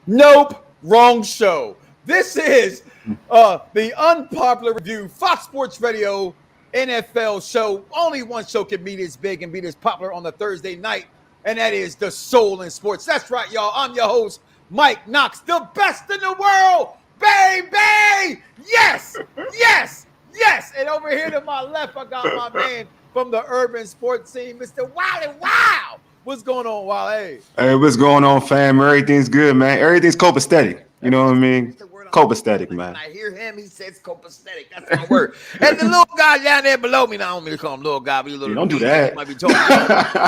Nope, wrong show. This is the Unpopular Review Fox Sports Radio NFL show. Only one show can be this big and be this popular on the Thursday night, and that is the Soul in Sports. That's right, y'all. I'm your host, Mike Knoxxx, the best in the world, baby! Yes, yes, yes! And over here to my left, I got my man from the urban sports scene, Mr. Wiley Wow. What's going on, Wiley? Hey, what's going on, fam? Everything's good, man. Everything's copacetic. You know what I mean? Copacetic, man. When I hear him, he says copacetic. That's my word. And the little guy down there below me, now I don't mean to call him little guy, but he's a little. Don't do that. Might be talking.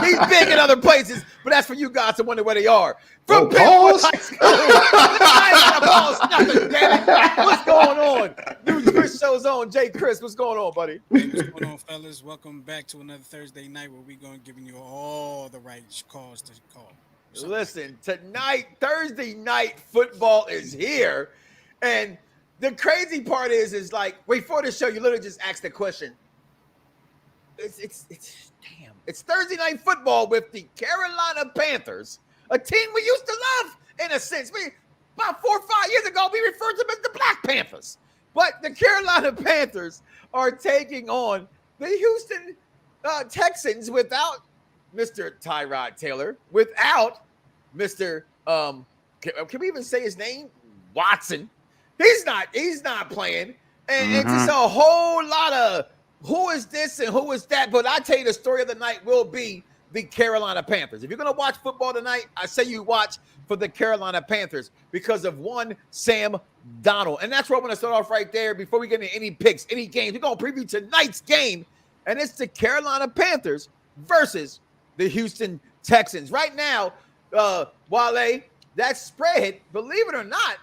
He's big in other places, but that's for you guys to wonder where they are. From pause. High School. I ain't gonna pause nothing, damn it. What's going on? New Chris show's on. Jay Chris, what's going on, buddy? Hey, what's going on, fellas? Welcome back to another Thursday night where we're going to giving you all the right calls to call. Listen, tonight, Thursday night football is here. And the crazy part is like, before the show, you literally just asked the question. It's Thursday night football with the Carolina Panthers, a team we used to love in a sense. About 4 or 5 years ago, we referred to them as the Black Panthers. But the Carolina Panthers are taking on the Houston Texans without Mr. Tyrod Taylor, without Mr. Can we even say his name? Watson. He's not playing. And it's just a whole lot of who is this and who is that. But I tell you, the story of the night will be the Carolina Panthers. If you're going to watch football tonight, I say you watch for the Carolina Panthers because of one Sam Darnold. And that's where I'm going to start off right there before we get into any picks, any games. We're going to preview tonight's game, and it's the Carolina Panthers versus the Houston Texans. Right now, Wale, that spread, believe it or not,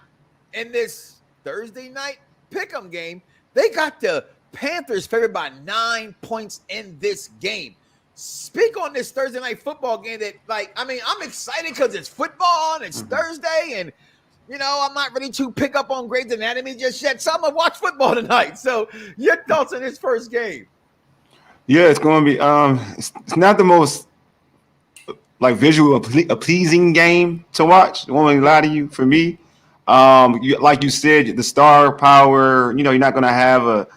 in this Thursday night pick'em game, they got the Panthers favored by 9 points in this game. Speak on this Thursday night football game that, I'm excited because it's football and it's Thursday, and, I'm not ready to pick up on Grey's Anatomy just yet, so I'm going to watch football tonight. So your thoughts on this first game? Yeah, it's going to be it's not the most visual pleasing game to watch. I won't lie to you. For me, like you said, the star power. You're not going to have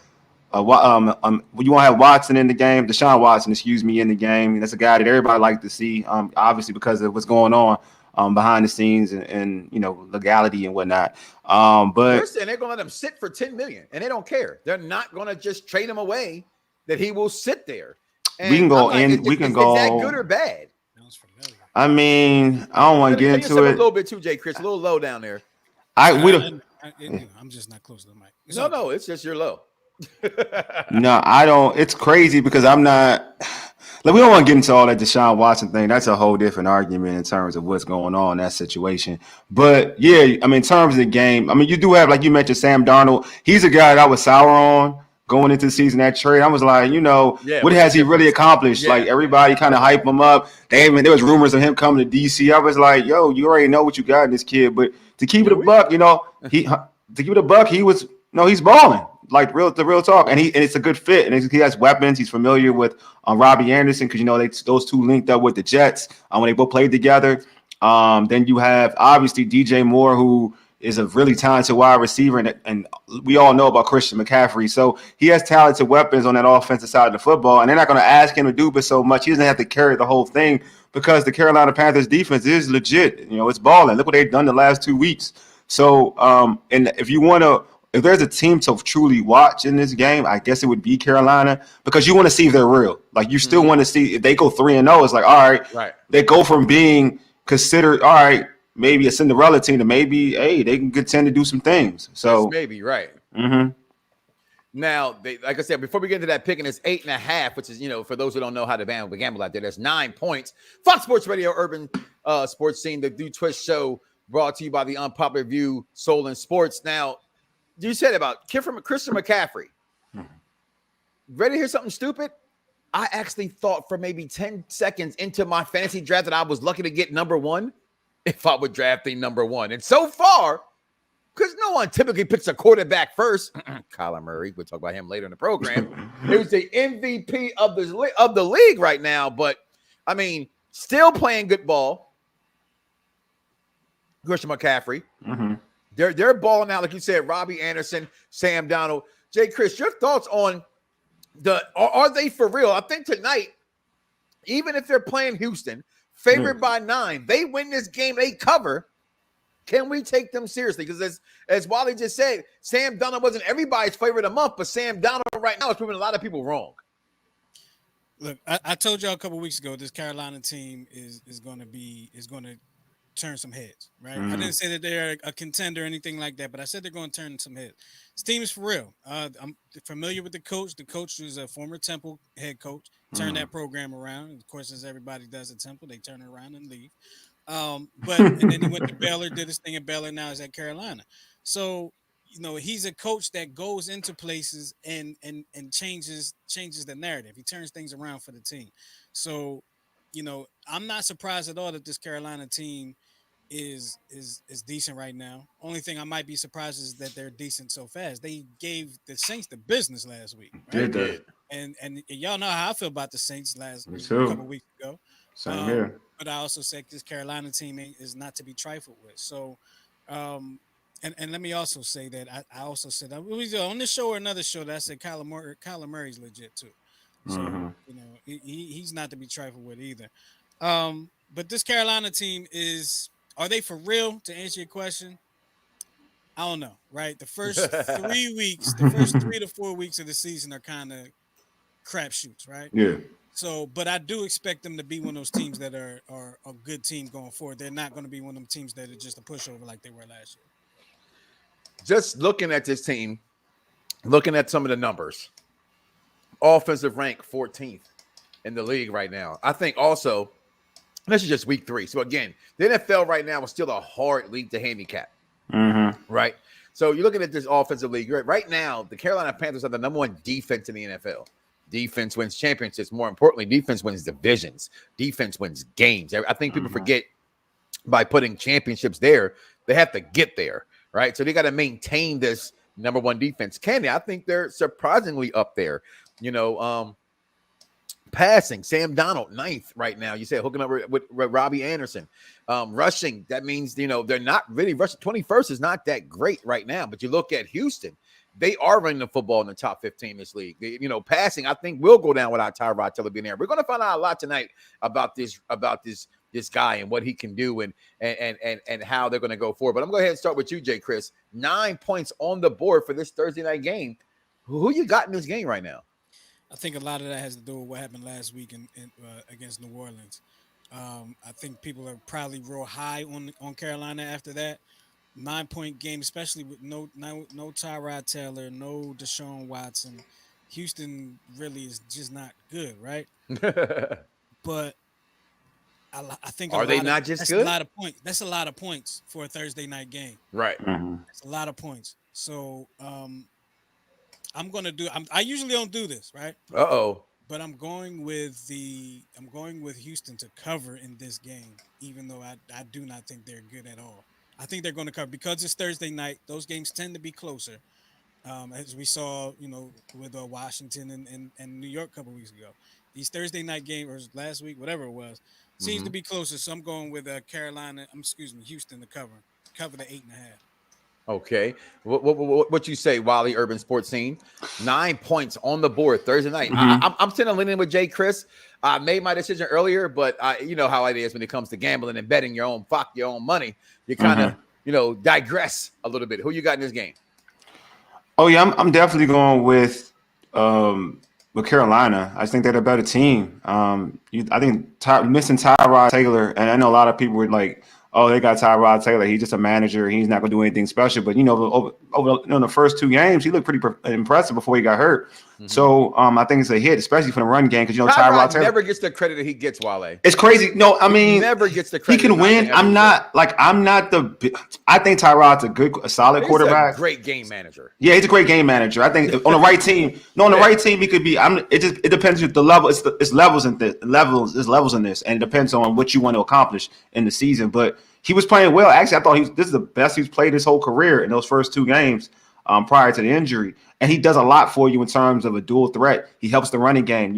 you won't have Watson in the game. Deshaun Watson, in the game. That's a guy that everybody like to see. Obviously because of what's going on behind the scenes and legality and whatnot. But they're saying they're going to let him sit for $10 million, and they don't care. They're not going to just trade him away. That he will sit there. And we can go in. We can go. Is that good or bad? I mean, I don't want to get into it. A little bit too, Jay Chris. A little low down there. I'm just not close to the mic. No, it's just you're low. No, I don't. It's crazy because I'm not. We don't want to get into all that Deshaun Watson thing. That's a whole different argument in terms of what's going on in that situation. But yeah, in terms of the game, you do have, like you mentioned, Sam Darnold. He's a guy that I was sour on going into the season. That trade, I was like, what has he really accomplished? Yeah. Like everybody kind of hype him up. There was rumors of him coming to DC. I was like, yo, you already know what you got in this kid. But to keep it a buck, he was he's balling. Like the real talk, and it's a good fit, and he has weapons. He's familiar with Robbie Anderson because those two linked up with the Jets when they both played together. Then you have obviously DJ Moore, who is a really talented wide receiver, and we all know about Christian McCaffrey. So he has talented weapons on that offensive side of the football, and they're not going to ask him to do but so much. He doesn't have to carry the whole thing because the Carolina Panthers defense is legit. It's balling. Look what they've done the last 2 weeks. So, and if there's a team to truly watch in this game, I guess it would be Carolina because you want to see if they're real. Like you still want to see if they go 3-0. It's like, all right, they go from being considered, all right, maybe a Cinderella team to maybe, hey, they can contend to do some things. So that's maybe right. Now, like I said, before we get into that pick, and it's 8.5, which is, for those who don't know how to gamble out there, there's 9 points. Fox Sports Radio, Urban Sports Scene, the Do Twist Show, brought to you by the Unpopular View, Soul in Sports. Now, you said about Christian McCaffrey. Ready to hear something stupid? I actually thought for maybe 10 seconds into my fantasy draft that I was lucky to get number one if I would draft the number one. And so far, because no one typically picks a quarterback first, Kyler Murray, we'll talk about him later in the program. He was the MVP of the league right now, but still playing good ball. Christian McCaffrey. Mm-hmm. They're balling out, like you said, Robbie Anderson, Sam Darnold. Jay Chris, your thoughts on are they for real? I think tonight, even if they're playing Houston, favored by 9, they win this game, they cover. Can we take them seriously? Because as Wally just said, Sam Darnold wasn't everybody's favorite of the month, but Sam Darnold right now is proving a lot of people wrong. Look, I told y'all a couple weeks ago this Carolina team is going to turn some heads, right? I didn't say that they're a contender or anything like that, but I said they're going to turn some heads. This team is for real. I'm familiar with the coach. The coach was a former Temple head coach, turned that program around. Of course, as everybody does at Temple, they turn it around and leave. But and then he went to Baylor, did his thing at Baylor, now he's at Carolina. So, he's a coach that goes into places and changes the narrative. He turns things around for the team. So, I'm not surprised at all that this Carolina team is decent right now. Only thing I might be surprised is that they're decent so fast. They gave the Saints the business last week. Right? Did they? And y'all know how I feel about the Saints a couple weeks ago. Same here. But I also said this Carolina team is not to be trifled with. So, and let me also say that I also said that on this show or another show that I said Kyler Murray's legit too. So he's not to be trifled with either. But this Carolina team are they for real? To answer your question, I don't know. Right, the first 3 weeks, the first 3 to 4 weeks of the season are kind of crapshoots, right? Yeah. So, but I do expect them to be one of those teams that are a good team going forward. They're not going to be one of them teams that are just a pushover like they were last year. Just looking at this team, looking at some of the numbers, offensive rank 14th in the league right now. I think also, this is just week 3. So again, the NFL right now is still a hard league to handicap, right? So you're looking at this offensive league. Right now, the Carolina Panthers are the number 1 defense in the NFL. Defense wins championships. More importantly, defense wins divisions. Defense wins games. I think people forget by putting championships there, they have to get there, right? So they got to maintain this number 1 defense. Can they? I think they're surprisingly up there. Passing, Sam Darnold, 9th right now. You said hooking up with Robbie Anderson. Rushing, that means, they're not really rushing. 21st is not that great right now. But you look at Houston, they are running the football in the top 15 in this league. Passing, I think, will go down without Tyrod Taylor being there. We're going to find out a lot tonight about this guy and what he can do and how they're going to go forward. But I'm going to go ahead and start with you, Jay Chris. 9 points on the board for this Thursday night game. Who you got in this game right now? I think a lot of that has to do with what happened last week against New Orleans. I think people are probably real high on Carolina after that 9-point game, especially with no Tyrod Taylor, no Deshaun Watson. Houston really is just not good, right? But I think that's good? A lot of points. That's a lot of points for a Thursday night game, right? That's a lot of points. So I usually don't do this, right? But I'm going with Houston to cover in this game, even though I do not think they're good at all. I think they're going to cover because it's Thursday night. Those games tend to be closer, as we saw, with Washington and New York a couple weeks ago. These Thursday night games, or last week, whatever it was, seems to be closer. So I'm going with Houston to cover the 8.5. Okay. What you say, Wally, Urban Sports Scene? 9 points on the board Thursday night. I'm still leaning with Jay Chris. I made my decision earlier, but you know how it is when it comes to gambling and betting your own money. You kind of, digress a little bit. Who you got in this game? Oh yeah, I'm definitely going with Carolina. I think they're a better team. I think missing Tyrod Taylor, and I know a lot of people were like, "Oh, they got Tyrod Taylor. He's just a manager. He's not going to do anything special." But over the first 2 games, he looked pretty impressive before he got hurt. So I think it's a hit, especially for the run game, because Tyrod Taylor never gets the credit that he gets. Wale, it's crazy. No, I mean, he never gets the credit. He can win. I think Tyrod's a solid quarterback. A great game manager. Yeah, he's a great game manager. I think on the right team, right team, he could be. It depends on the level. It's levels in this. There's levels in this, and it depends on what you want to accomplish in the season. But he was playing well. Actually, I thought this is the best he's played his whole career in those first 2 games prior to the injury. And he does a lot for you in terms of a dual threat. He helps the running game.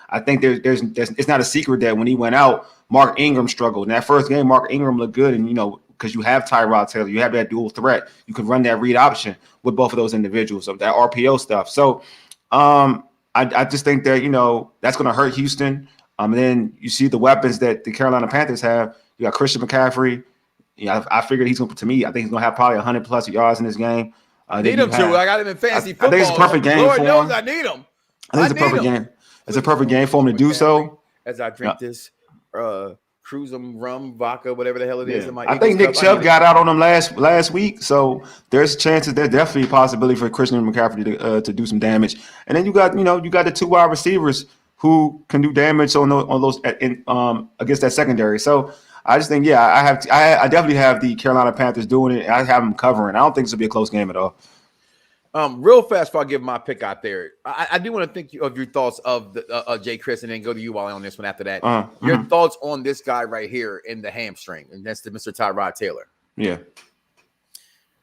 I think it's not a secret that when he went out, Mark Ingram struggled. In that first game, Mark Ingram looked good and, because you have Tyrod Taylor, you have that dual threat. You can run that read option with both of those individuals of that RPO stuff. So I just think that, that's going to hurt Houston. And then you see the weapons that the Carolina Panthers have. You got Christian McCaffrey. I figured I think he's going to have probably 100 plus yards in this game. I need him too. I got him in fantasy football. I think it's a perfect game Lord for knows him. I need him. I think it's a perfect game. It's a perfect game for him to do so. As I drink this Cruisem rum vodka, whatever the hell it is. Yeah. I think Nick Chubb got out on him last week, so there's definitely a possibility for Christian McCaffrey to do some damage. And then you got the 2 wide receivers who can do damage on those against that secondary. So I just think, I definitely have the Carolina Panthers doing it. And I have them covering. I don't think this will be a close game at all. Real fast before I give my pick out there, I do want to think of your thoughts of the Jay Chris, and then go to you while on this one after that. Your thoughts on this guy right here in the hamstring, and that's the Mr. Tyrod Taylor. Yeah.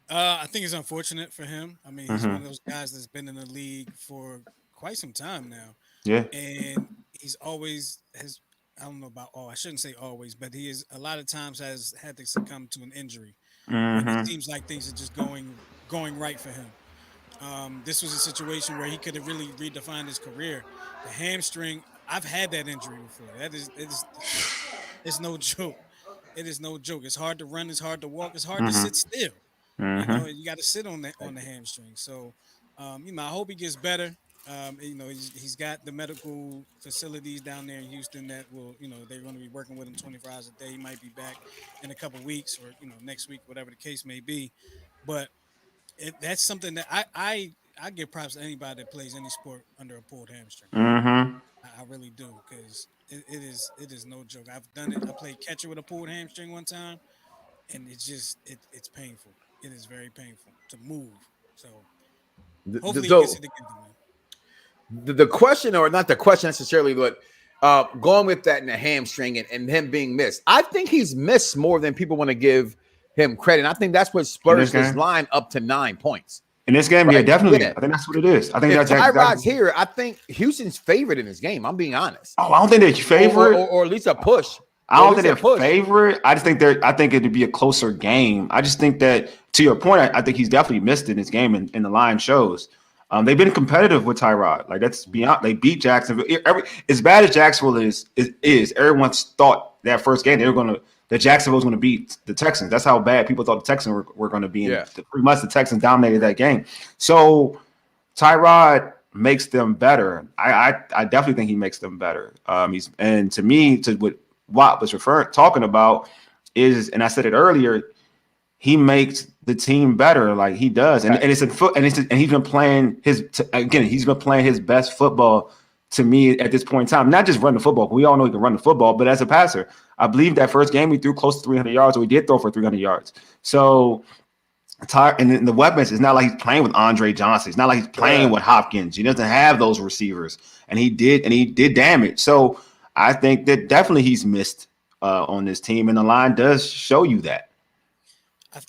I think it's unfortunate for him. I mean, he's one of those guys that's been in the league for quite some time now. Yeah. And he's always I don't know about I shouldn't say always, but he is a lot of times has had to succumb to an injury. And it seems like things are just going right for him. This was a situation where he could have really redefined his career. The hamstring, I've had that injury before. It's no joke. It is no joke. It's hard to run. It's hard to walk. It's hard to sit still. You got to sit on the hamstring. So, I hope he gets better. He's got the medical facilities down there in Houston that will, they're going to be working with him 24 hours a day. He might be back in a couple weeks or, next week, whatever the case may be. But that's something that I give props to anybody that plays any sport under a pulled hamstring. I really do, because it is no joke. I've done it. I played catcher with a pulled hamstring one time, and it's painful. It is very painful to move. So hopefully he gets it together, man. The question, or not the question necessarily, but going with that in the hamstring and him being missed, I think he's missed more than people want to give him credit. And I think that's what spurs his line up to 9 points. In this game, right? Definitely. Yeah. I think that's what it is. I think if Tyrod's here, I think Houston's favored in this game. I'm being honest. Oh, I don't think they're favorite. Or at least a push. I don't think they're favorite. I just think I think it'd be a closer game. I just think that, to your point, I think he's definitely missed in this game, and the line shows. They've been competitive with Tyrod. Like, that's beyond. They beat Jacksonville. As bad as Jacksonville is, everyone thought that first game that Jacksonville was going to beat the Texans. That's how bad people thought the Texans were going to be. And pretty much the Texans dominated that game. So Tyrod makes them better. I definitely think he makes them better. And to me, to what Watt was talking about is, and I said it earlier, he makes the team better, like he does, and he's been playing his best football to me at this point in time. Not just run the football. We all know he can run the football, but as a passer, I believe that first game he threw close to 300 yards, or he did throw for 300 yards. So, and the weapons, it's not like he's playing with Andre Johnson. It's not like he's playing with Hopkins. He doesn't have those receivers, and he did damage. So I think that definitely he's missed on this team, and the line does show you that.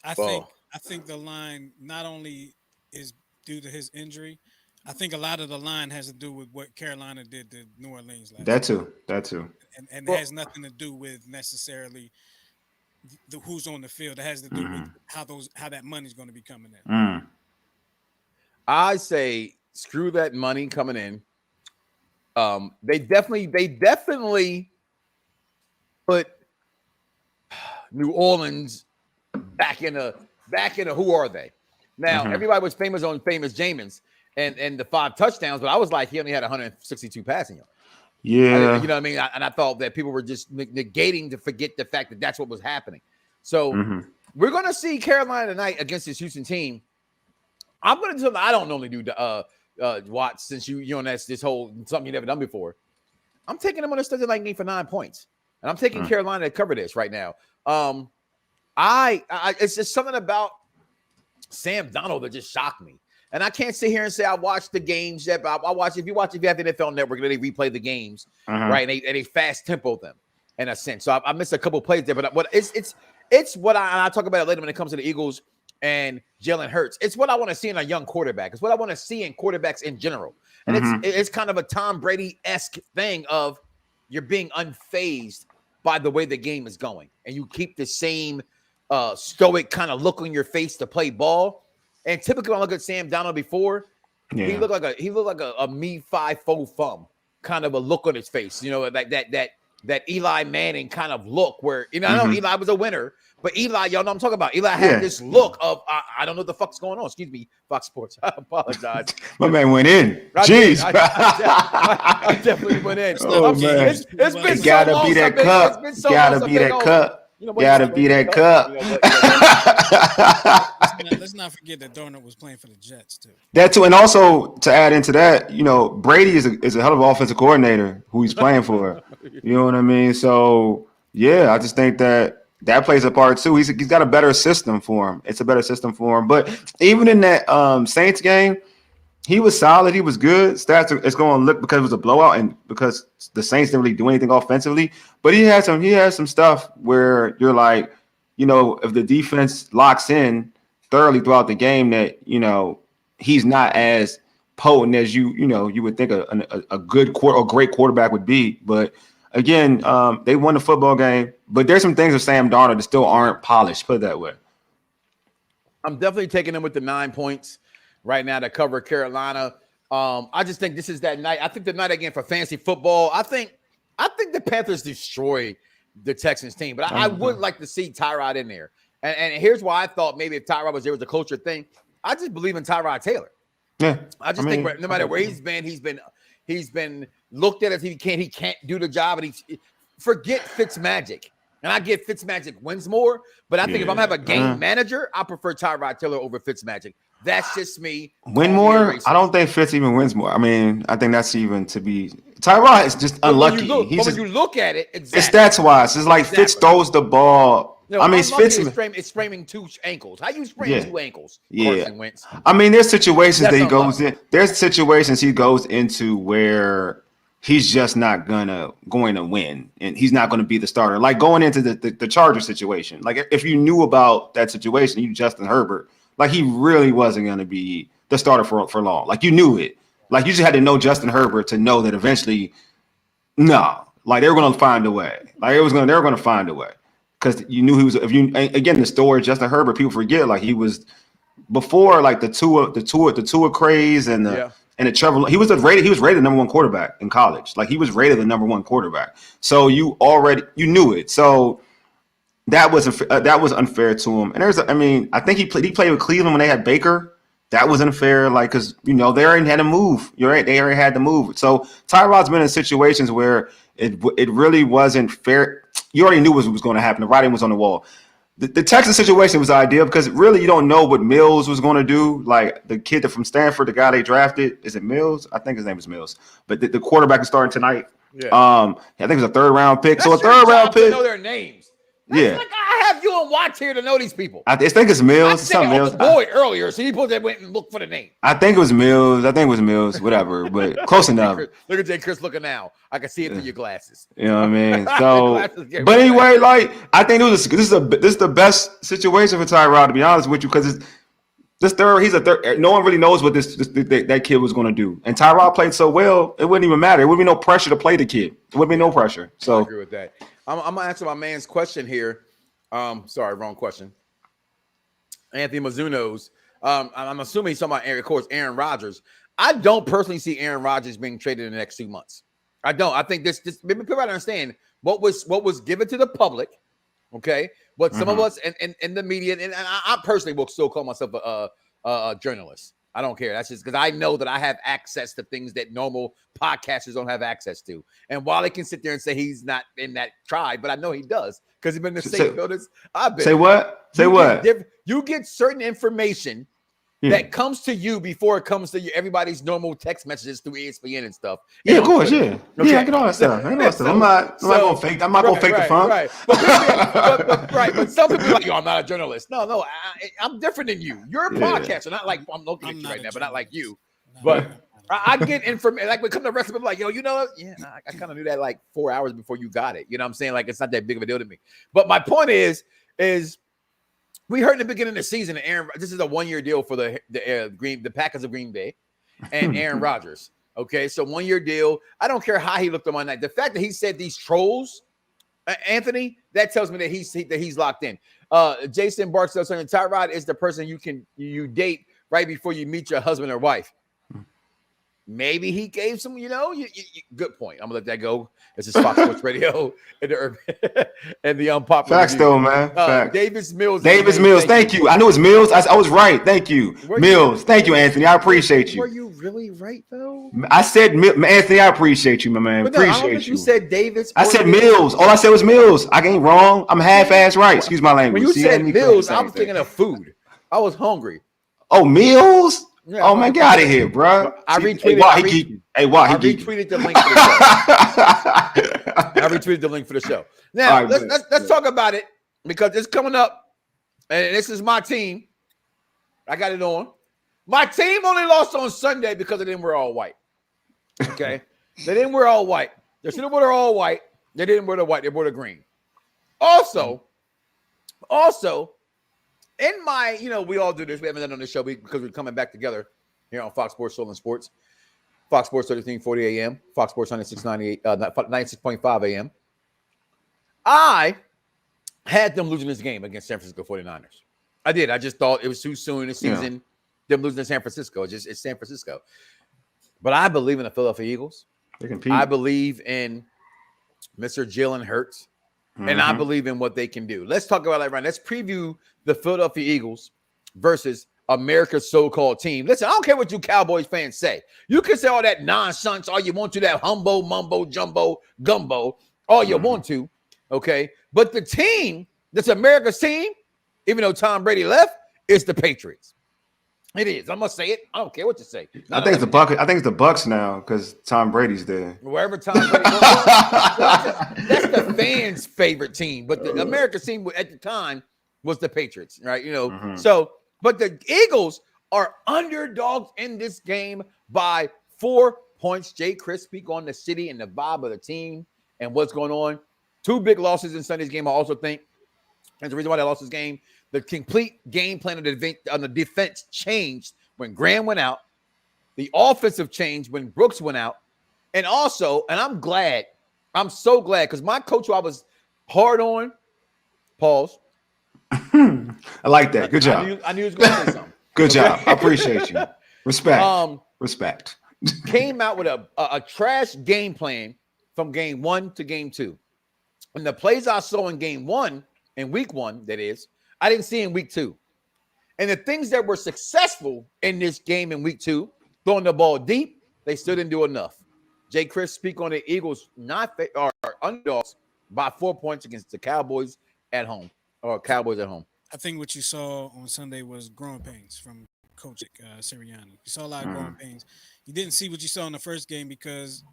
I think the line not only is due to his injury. I think a lot of the line has to do with what Carolina did to New Orleans last year. That too. And it has nothing to do with necessarily who's on the field. It has to do with how that money's going to be coming in. I say screw that money coming in. They definitely put New Orleans back in a who are they? Now everybody was famous on Famous Jameis and the 5 touchdowns, but I was like, he only had 162 passing yards. Yeah, you know what I mean? And I thought that people were just negating to forget the fact that that's what was happening. So we're going to see Carolina tonight against this Houston team. I'm going to do something I don't normally do, Watts, since you're on this whole something you've never done before. I'm taking them on a Thursday night game for 9 points, and I'm taking Carolina to cover this right now. It's just something about Sam Darnold that just shocked me. And I can't sit here and say I watched the games yet, but I watch. If you have the NFL Network, they replay the games, right? And they fast tempo them in a sense. So I missed a couple plays there, but what it's what I talk about it later when it comes to the Eagles and Jalen Hurts. It's what I want to see in a young quarterback. It's what I want to see in quarterbacks in general. And it's kind of a Tom Brady-esque thing of you're being unfazed by the way the game is going, and you keep the same stoic kind of look on your face to play ball. And typically, when I look at Sam Darnold before, he looked like a me 5'4" thumb, kind of a look on his face. You know, like that Eli Manning kind of look where, you know, I know Eli was a winner, but Eli, y'all know what I'm talking about. Eli had this look of, I don't know what the fuck's going on. Excuse me, Fox Sports. I apologize. My man went in. Jeez. I definitely went in. Oh, man. It's been gotta so long. Be that cup. Gotta be that cup. Gotta be that cup. Let's not forget that Darnold was playing for the Jets too. That too, and also to add into that, you know, Brady is a hell of an offensive coordinator who he's playing for. You know what I mean? So yeah, I just think that plays a part too. He's got a better system for him. It's a better system for him. But even in that Saints game, he was solid. He was good. Stats it's going to look because it was a blowout and because the Saints didn't really do anything offensively. But he had some stuff where you're like, you know, if the defense locks in thoroughly throughout the game, that, you know, he's not as potent as you would think a good or great quarterback would be. But again, they won the football game. But there's some things with Sam Darnold that still aren't polished. Put it that way. I'm definitely taking him with the 9 points right now to cover Carolina. I just think this is that night. I think the night again for fantasy football. I think the Panthers destroy the Texans team, but I would like to see Tyrod in there. And here's why I thought maybe if Tyrod was there was a culture thing. I just believe in Tyrod Taylor. Yeah, I think no matter where he's been looked at as he can't do the job, and forget Fitzmagic. And I get Fitzmagic wins more, but I think if I'm have a game manager, I prefer Tyrod Taylor over Fitzmagic. That's just me. Win more? I don't think Fitz even wins more. I mean, I think that's even to be. Tyrod is just unlucky. When you look at it, exactly. It's stats wise. It's like Fitz throws the ball. No, I mean, Fitz it's framing 2 ankles. How you sprain 2 ankles? Yeah. I mean, there's situations that he goes in. There's situations he goes into where he's just not going to win, and he's not going to be the starter. Like going into the Charger situation. Like if you knew about that situation, you Justin Herbert. Like he really wasn't going to be the starter for long. Like you knew it. Like you just had to know Justin Herbert to know that eventually, like they were going to find a way. Like they were going to find a way because you knew he was. The story Justin Herbert, people forget like he was before like the Tua craze and the Trevor. He was rated the number 1 quarterback in college. Like he was rated the number 1 quarterback. So you knew it. So. That was unfair to him. And I think he played with Cleveland when they had Baker. That was unfair, like because they already had to move. You're right, they already had to move. So Tyrod's been in situations where it really wasn't fair. You already knew what was going to happen. The writing was on the wall. The Texas situation was ideal because really you don't know what Mills was going to do. Like the kid from Stanford, the guy they drafted, is it Mills? I think his name is Mills. But the quarterback is starting tonight. Yeah. I think it was a 3rd round pick. That's so a 3rd round pick. Know their names. That's like I have you on watch here to know these people. I think it's Mills. Something Mills. Boyd earlier, so he went and looked for the name. I think it was Mills. Whatever, but close enough. Look at Jay Chris looking now. I can see it through your glasses. You know what I mean? So, but anyway, like I think this is the best situation for Tyrod, to be honest with you, because it's he's a third. No one really knows what that kid was going to do, and Tyrod played so well, it wouldn't even matter. It would be no pressure to play the kid. It would be no pressure. So I agree with that. I'm gonna answer my man's question here. Sorry, wrong question. Anthony Mizuno's. I'm assuming he's talking about, of course, Aaron Rodgers. I don't personally see Aaron Rodgers being traded in the next 2 months. I don't. I think this people understand what was given to the public. Okay, but some of us and the media, and I personally will still call myself a journalist. I don't care. That's just because I know that I have access to things that normal podcasters don't have access to. And while they can sit there and say he's not in that tribe, but I know he does because he's been in the same buildings I've been. Say what? You get certain information that comes to you before it comes to everybody's normal text messages through ESPN and stuff. Yeah, of course, yeah. Okay. Yeah, I get all that stuff. I'm not going to fake the fun. Right. But some people are like, I'm not a journalist. No, I'm different than you. You're a podcaster, not like I'm looking at you right now, but not like you. But I get information. Like when it comes to wrestling, people like, I kind of knew that like 4 hours before you got it. You know what I'm saying? Like it's not that big of a deal to me. But my point is we heard in the beginning of the season that this is a 1-year deal for the Packers of Green Bay and Aaron Rodgers. Okay, so 1-year deal. I don't care how he looked on my night. The fact that he said these trolls, Anthony, that tells me that he's locked in. Jason Barksdale saying Tyrod is the person you date right before you meet your husband or wife. Maybe he gave some, good point. I'm gonna let that go. This is Fox Sports Radio and the unpopular. Facts though, man. Facts. Davis Mills. Thank you. I knew it's Mills. I was right. Thank you, Mills. Thank you, Anthony. I appreciate you. Were you really right though? I said Anthony. I appreciate you, my man. But no, appreciate I don't think you. You said Davis. I said Mills. All I said was Mills. I ain't wrong. I'm half-ass right. Excuse my language. When you said Mills, I was thinking of food. I was hungry. Oh, Mills. Yeah, oh man, get out of here, bro. I retweeted. I retweeted the link for the show. I retweeted the link for the show. Now let's talk about it because it's coming up, and this is my team. I got it on. My team only lost on Sunday because they didn't wear all white. Okay, they didn't wear all white. They should have worn all white. They didn't wear the white. They wore the green. Also. In my, we all do this. We haven't done it on the show because we're coming back together here on Fox Sports, Soul and Sports. Fox Sports 1340 AM, Fox Sports 96.5 AM. I had them losing this game against San Francisco 49ers. I did. I just thought it was too soon in the season. Them losing to San Francisco. It's San Francisco. But I believe in the Philadelphia Eagles. They compete. I believe in Mr. Jalen Hurts. And I believe in what they can do. Let's talk about that right now. Let's preview the Philadelphia Eagles versus America's so-called team. Listen, I don't care what you Cowboys fans say. You can say all that nonsense, all you want to, that humbo, mumbo, jumbo, gumbo, all you want to, okay? But the team that's America's team, even though Tom Brady left, is the Patriots. It is. I'm gonna say it. I don't care what you say. I think it's the Bucs. I think it's the Bucs now because Tom Brady's there. Wherever Tom Brady goes, that's the fans' favorite team. But the American team at the time was the Patriots, right? So, but the Eagles are underdogs in this game by 4 points. Jay Chris speak on the city and the vibe of the team and what's going on. 2 big losses in Sunday's game. I also think that's the reason why they lost this game. The complete game plan on the defense changed when Graham went out. The offensive changed when Brooks went out. And also, and I'm so glad, because my coach who I was hard on, pause. I like that. Good job. I knew he was going to say something. Good job. I appreciate you. Respect. Respect. Came out with a trash game plan from game 1 to game 2. And the plays I saw in game 1, in week 1, that is, I didn't see in week 2. And the things that were successful in this game in week 2, throwing the ball deep, they still didn't do enough. Jay Chris speak on the Eagles are underdogs by 4 points against the Cowboys at home. I think what you saw on Sunday was growing pains from Coach Sirianni. You saw a lot of growing pains. You didn't see what you saw in the first game because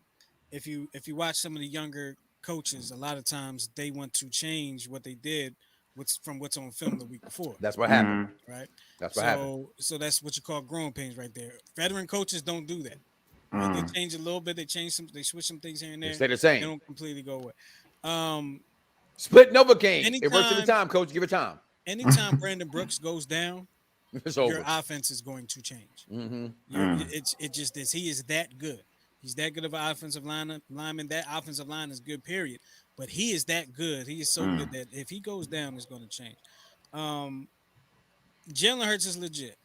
if you watch some of the younger coaches, a lot of times they want to change what they did from what's on film the week before. That's what happened. Right? That's what happened. So that's what you call growing pains right there. Veteran coaches don't do that. Right? They change a little bit. They switch some things here and there. They stay the same. They don't completely go away. Split Novocaine. It works every time, coach. Give it time. Anytime Brandon Brooks goes down, your offense is going to change. It just is. He is that good. He's that good of an offensive lineman. That offensive line is good, period. But he is that good. He is so good that if he goes down, it's going to change. Jalen Hurts is legit.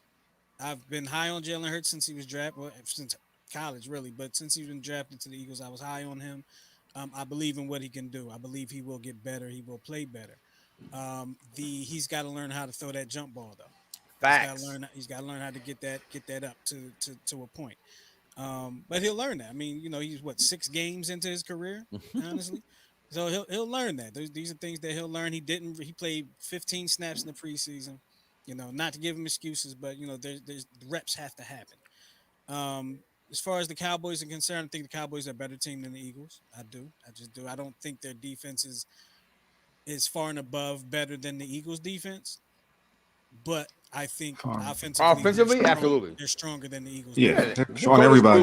I've been high on Jalen Hurts since he was drafted, since college, really. But since he's been drafted to the Eagles, I was high on him. I believe in what he can do. I believe he will get better. He will play better. He's got to learn how to throw that jump ball, though. Facts. He's got to learn how to get that up to a point. But he'll learn that. I mean, he's 6 games into his career, honestly. So he'll learn that. These are things that he'll learn. He played 15 snaps in the preseason. Not to give him excuses, but there's the reps have to happen. As far as the Cowboys are concerned, I think the Cowboys are a better team than the Eagles. I just do. I don't think their defense is far and above better than the Eagles' defense. But I think offensively, absolutely, they're stronger than the Eagles. Yeah, they're stronger than everybody.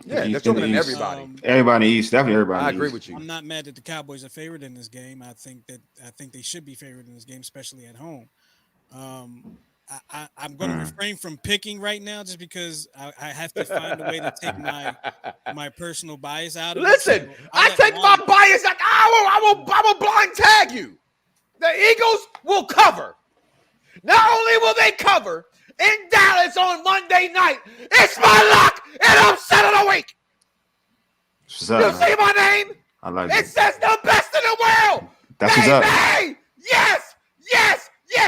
They're stronger than everybody. Everybody in the East, definitely everybody. I agree with you. I'm not mad that the Cowboys are favored in this game. I think they should be favored in this game, especially at home. I'm going to refrain from picking right now just because I have to find a way to take my personal bias out of it. Listen, I take my bias out. I will blind tag you. The Eagles will cover. Not only will they cover in Dallas on Monday night, it's my luck and upset of the week. You see my name? I like it. It says the best in the world. That's what's up. Yes.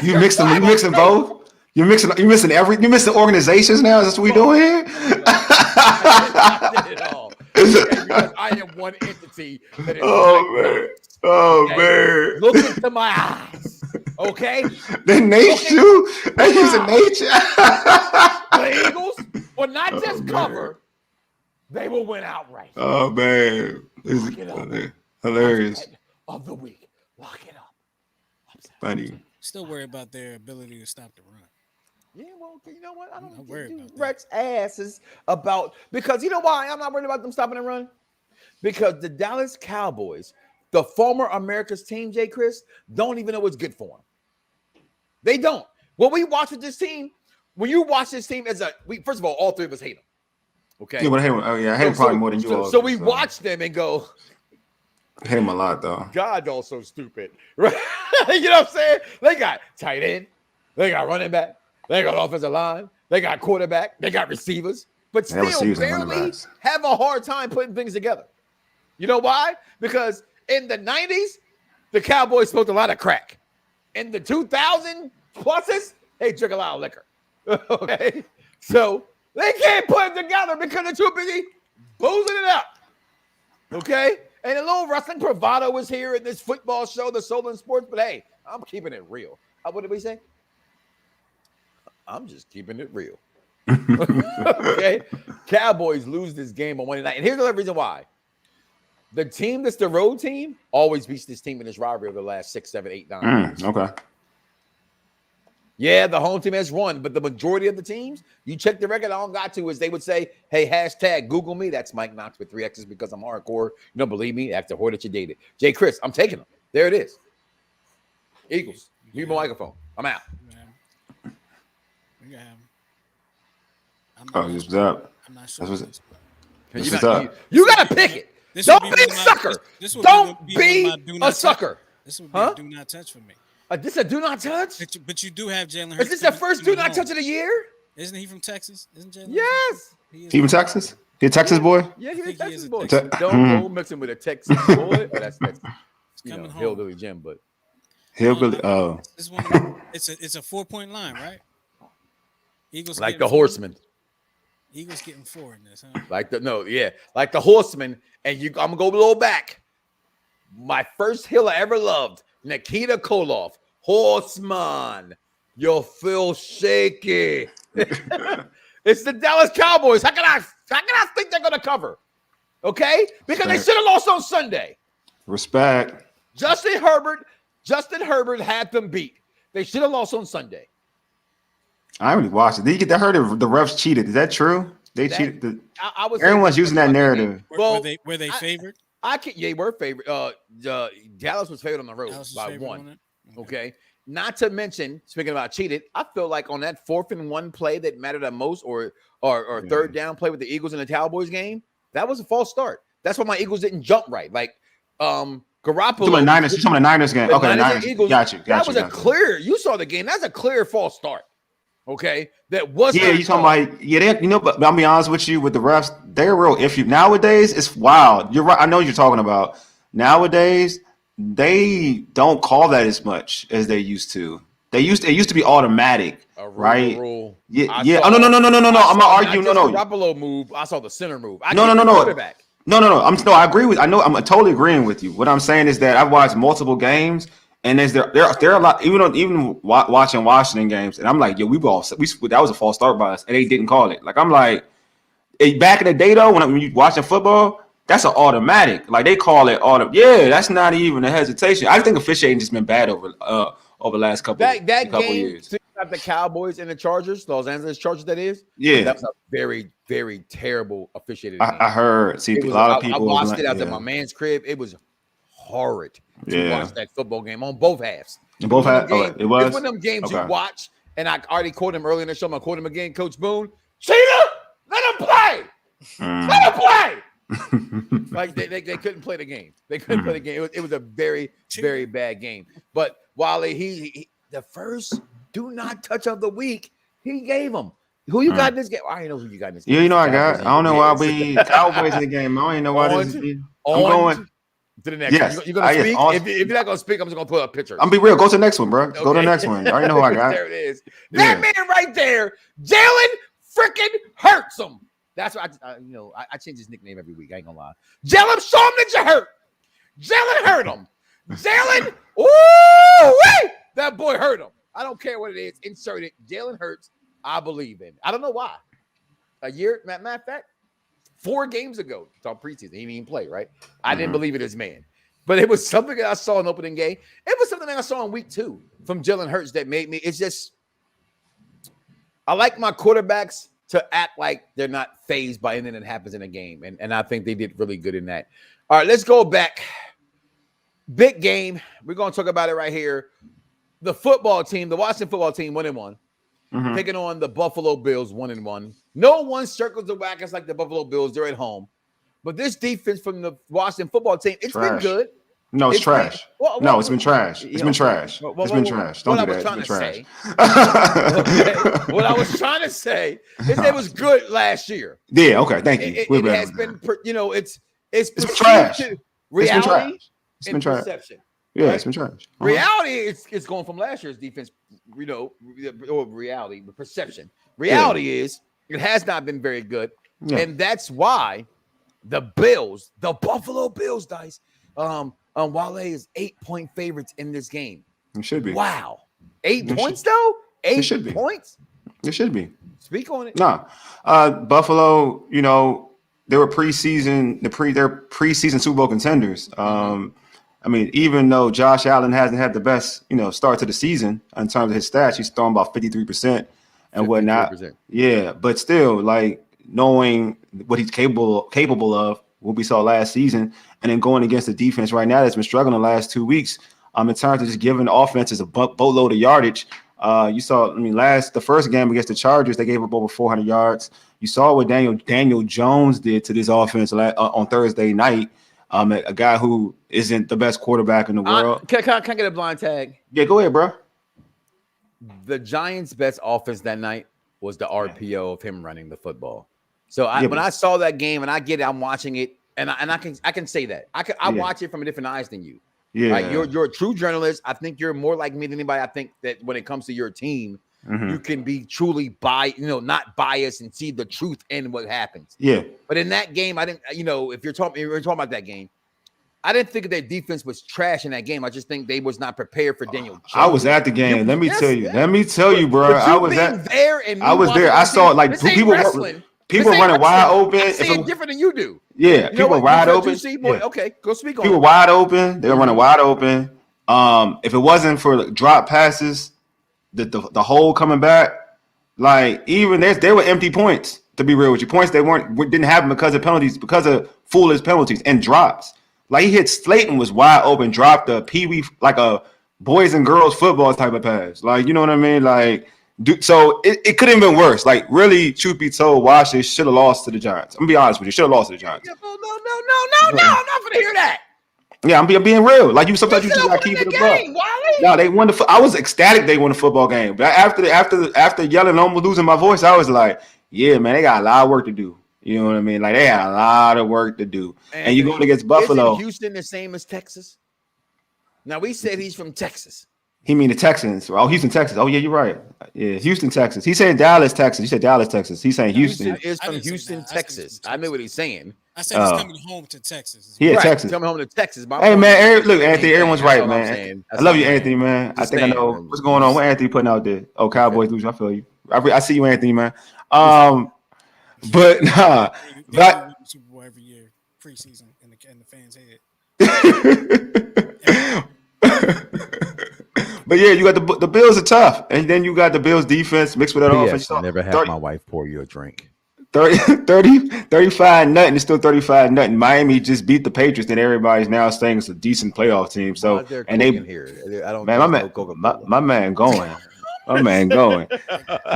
You mixing both? You're missing organizations now? Is this what we doing here? I did it all. Because I am one entity. That is man. Look into my eyes. Okay? They nate you. They using nature. The Eagles will not just cover, they will win outright. Oh man. This is hilarious. Of the week. Lock it up. Funny. Still worry about their ability to stop the run. Yeah, well, you know what? I don't worry about Rex asses about because you know why I'm not worried about them stopping the run? Because the Dallas Cowboys, the former America's team, Jay Chris, don't even know what's good for them. They don't. When we watch with this team, when you watch this team first of all three of us hate them. Okay. Yeah, but I hate him. Oh yeah, I hate him probably more than you all. So we watch them and go. I hate him a lot though. God's also stupid, right? You know what I'm saying? They got tight end, they got running back, they got offensive line, they got quarterback, they got receivers, but still barely have a hard time putting things together. You know why? Because in the 90s, the Cowboys smoked a lot of crack. In the 2000 pluses, they drink a lot of liquor. Okay, so they can't put it together because they're too busy boozing it up. Okay. And a little wrestling bravado was here in this football show, the Soul in Sports. But hey, I'm keeping it real. What did we say? I'm just keeping it real. Okay. Cowboys lose this game on Wednesday night. And here's the other reason why. The team that's the road team always beats this team in this rivalry over the last 6, 7, 8, 9 years. Okay. Yeah, the home team has won, but the majority of the teams, you check the record, all I got to is they would say, hey, hashtag Google me. That's Mike Knoxxx with 3 X's because I'm hardcore. You don't believe me? Ask the whore that you dated. Jay Chris, I'm taking them. There it is. Eagles. Mute my microphone. I'm out. Yeah. What's up? I'm not sure. What's up? You got to pick it. Don't be a sucker. Don't be a sucker. This would be a do not touch for me. This a do not touch? But you do have Jalen Hurts. Is this the first do not touch of the year? Isn't he from Texas? Isn't Jalen? Yes. He from Texas? He a Texas boy? Yeah, he's a Texas boy. Don't go mix him with a Texas boy. Oh, that's coming home. Hillbilly Jim, but Hillbilly. It's a 4-point line, right? Eagles like the Horseman. Eagles getting 4 in this, huh? Like the Horseman. And I'm gonna go a little back. My first heel I ever loved, Nikita Koloff. Horseman, you feel shaky. It's the Dallas Cowboys. How can I think they're gonna cover? Okay, because they should have lost on Sunday. Respect. Justin Herbert had them beat. They should have lost on Sunday. I really watched it. Did you get that? Heard the refs cheated? Is that true? They cheated. Everyone's using that narrative. Well, were they favored? They were favored. Dallas was favored on the road by 1. Okay. Not to mention, speaking about cheated, I feel like on that 4th and 1 play that mattered the most, or third down play with the Eagles in the Cowboys game, that was a false start. That's why my Eagles didn't jump right. Like Garoppolo. You're talking the Niners game. Okay, the Niners. Eagles, got you. That was a clear. You saw the game. That's a clear false start. Okay, that wasn't. Yeah, you talking about but I'll be honest with you, with the refs, they're real iffy nowadays. It's wild. You're right. I know what you're talking about. Nowadays, they don't call that as much as they used to. It used to be automatic, right? Yeah. Oh no. I'm not arguing. No. Garoppolo move. I saw the center move. No. Quarterback. No. I agree with. I'm totally agreeing with you. What I'm saying is that I've watched multiple games. And there are a lot, even watching Washington games, and I'm like, yo, that was a false start by us, and they didn't call it. Like I'm like, back in the day though, when you watching football, that's an automatic. Like they call it Yeah, that's not even a hesitation. I think officiating just been bad over the last couple years. The Cowboys and the Chargers, Los Angeles Chargers, that is. Yeah, that was a very, very terrible officiating. I heard. See, a lot of people. I watched it out at my man's crib. It was horrid to watch that football game on both halves. It was. It's one of them games you watch, and I already quoted him earlier in the show. I'm gonna quote him again, Coach Boone. Cheetah, let him play. Let him play. Like they couldn't play the game. They couldn't play the game. It was a very, very bad game. But Wally, he the first do not touch of the week, he gave him. Who you got in this game? I don't know who you got in this game. Yeah, you know I got. I don't know why we Cowboys in the game. I don't even know why this is. I'm going to the next one. You're going to speak? If you're not going to speak, I'm just going to put up pictures. I'm be real. Go to the next one, bro. Okay. Go to the next one. I already know who I got. There it is. That man right there, Jalen freaking hurts him. That's why I change his nickname every week. I ain't gonna lie. Jalen, show him that you hurt. Jalen hurt him. Jalen, that boy hurt him. I don't care what it is. Insert it. Jalen Hurts. I believe in. I don't know why. Matter of fact, 4 games ago, it's all preseason. He didn't even play, right? I didn't believe in this man. But it was something that I saw in the opening game. It was something that I saw in week 2 from Jalen Hurts that made me. It's just, I like my quarterbacks to act like they're not fazed by anything that happens in a game. And I think they did really good in that. All right, let's go back. Big game. We're going to talk about it right here. The football team, the Washington football team, 1-1. Taking on the Buffalo Bills, 1-1. No one circles the wagons like the Buffalo Bills. They're at home. But this defense from the Washington football team, it's been good. No, it's trash. No, it's been trash. It's been trash. It's been trash. Don't do that. It's been trash. What I was trying to say is it was good last year. Yeah, okay. Thank you. It has been, it's been trash. Reality it's been trash. Perception. Yeah, right? It's been trash. Reality, it's going from last year's defense, or reality, but perception. Reality is it has not been very good. Yeah. And that's why the Buffalo Bills, Dice, Wale is 8-point favorites in this game. It should be. Wow. 8 points, though? 8 points? It should be. Speak on it. No. Buffalo, they were they're preseason Super Bowl contenders. I mean, even though Josh Allen hasn't had the best, start to the season in terms of his stats, he's throwing about 53% and whatnot. Yeah, but still, like, knowing what he's capable of, what we saw last season, and then going against the defense right now that's been struggling the last 2 weeks, in terms of just giving offenses a boatload of yardage. You saw, the first game against the Chargers, they gave up over 400 yards. You saw what Daniel Jones did to this offense on Thursday night. A guy who isn't the best quarterback in the world. Can I get a blind tag? Yeah, go ahead, bro. The Giants' best offense that night was the RPO of him running the football. So when I saw that game, and I get it, I'm watching it, and I can say that I watch it from a different eyes than you. Yeah, right? You're a true journalist. I think you're more like me than anybody. I think that when it comes to your team, you can be truly not biased and see the truth in what happens. Yeah. But in that game, I didn't. If you're talking about that game, I didn't think their defense was trash in that game. I just think they was not prepared for Daniel Jones. I was at the game. Let me tell you, bro. I was there, and I was there. I saw it like people running wide open. I see it different than you do. Yeah, people wide open. Okay, go speak on it. People wide open. They were running wide open. If it wasn't for drop passes, the hole coming back, like even there were empty points. To be real with you, points they didn't have them because of penalties, because of foolish penalties and drops. Like he hit Slayton was wide open, dropped a peewee like a boys and girls football type of pass. Like you know what I mean? Like so it could have been worse. Like really, truth be told, Washington should have lost to the Giants. I'm gonna be honest with you, should have lost to the Giants. No, I'm not gonna hear that. Yeah, I'm being real. Like sometimes you just gotta keep it above. No, they won I was ecstatic they won the football game. But after yelling, almost losing my voice, I was like, yeah, man, they got a lot of work to do. You know what I mean? Like they had a lot of work to do. And you're going against Buffalo. Isn't Houston the same as Texas? Now we said he's from Texas. He mean the Texans. Oh, Houston, Texas. Oh, yeah, you're right. Yeah, Houston, Texas. He's saying Dallas, Texas. You said Dallas, Texas. He's saying Houston. Is from Houston, Texas. I knew what he's saying. I said he's coming home to Texas. Yeah, right. Texas. Coming home to Texas. Hey, man, look, Anthony, everyone's right, man. I love you, Anthony, man. I think I know what's going on. What Anthony putting out there? Oh, Cowboys losing. I feel you. I see you, Anthony, man. But nah. But Super Bowl every year, preseason, in the fans' head. But yeah, you got the Bills are tough, and then you got the Bills defense mixed with that offense. I never had my wife pour you a drink. 35-0. It's still 35-0. Miami just beat the Patriots, and everybody's now saying it's a decent playoff team. So and they here. I don't. Man, my man going. My man going.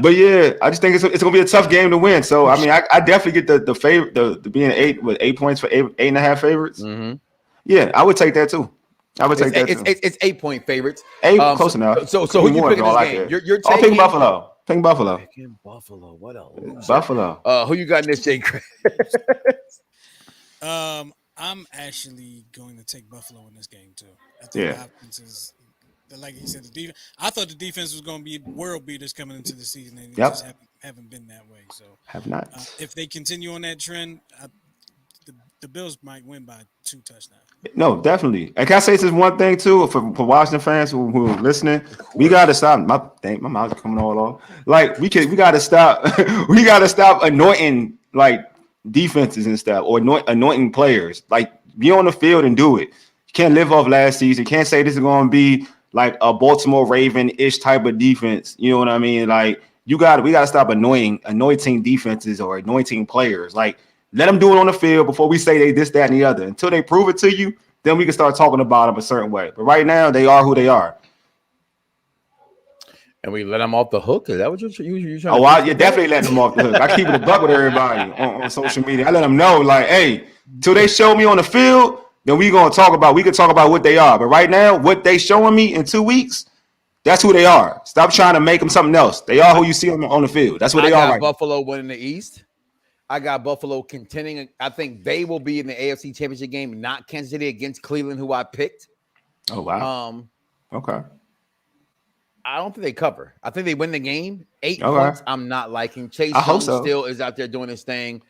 But yeah, I just think it's gonna be a tough game to win. So I mean, I definitely get the favorite, the being 8 points for 8.5 favorites. Mm-hmm. Yeah, I would take that too. I would take that too. It's 8-point favorites. 8, close enough. So who you picking this game? You're taking picking Buffalo. Picking Buffalo. Picking Buffalo. What a loser. Buffalo. Who you got in this, Jay? I'm actually going to take Buffalo in this game too. I think the offense is, like he said, the defense. I thought the defense was going to be world beaters coming into the season, and just haven't been that way. So have not. If they continue on that trend, the Bills might win by 2 touchdowns. No, definitely. And can I say this one thing too for Washington fans who are listening? We got to stop. My mouth is coming all off. Like we got to stop. We got to stop anointing like defenses and stuff, or anointing players. Like be on the field and do it. You can't live off last season. You can't say this is going to be like a Baltimore Raven-ish type of defense. You know what I mean? Like we got to stop anointing defenses or anointing players. Like let them do it on the field before we say they this, that, and the other. Until they prove it to you, then we can start talking about them a certain way. But right now, they are who they are. And we let them off the hook? Is that what you're trying to do? You're definitely letting them off the hook. I keep it a buck with everybody on social media. I let them know, like, hey, till they show me on the field, then we can talk about what they are. But right now, what they showing me in 2 weeks, that's who they are. Stop trying to make them something else. They are who you see on the field. That's what they are right Buffalo winning the East. I got Buffalo contending. I think they will be in the AFC Championship game, not Kansas City against Cleveland, who I picked. Oh, wow. Okay. I don't think they cover. I think they win the game. 8 points. I'm not liking. Chase Young still is out there doing his thing.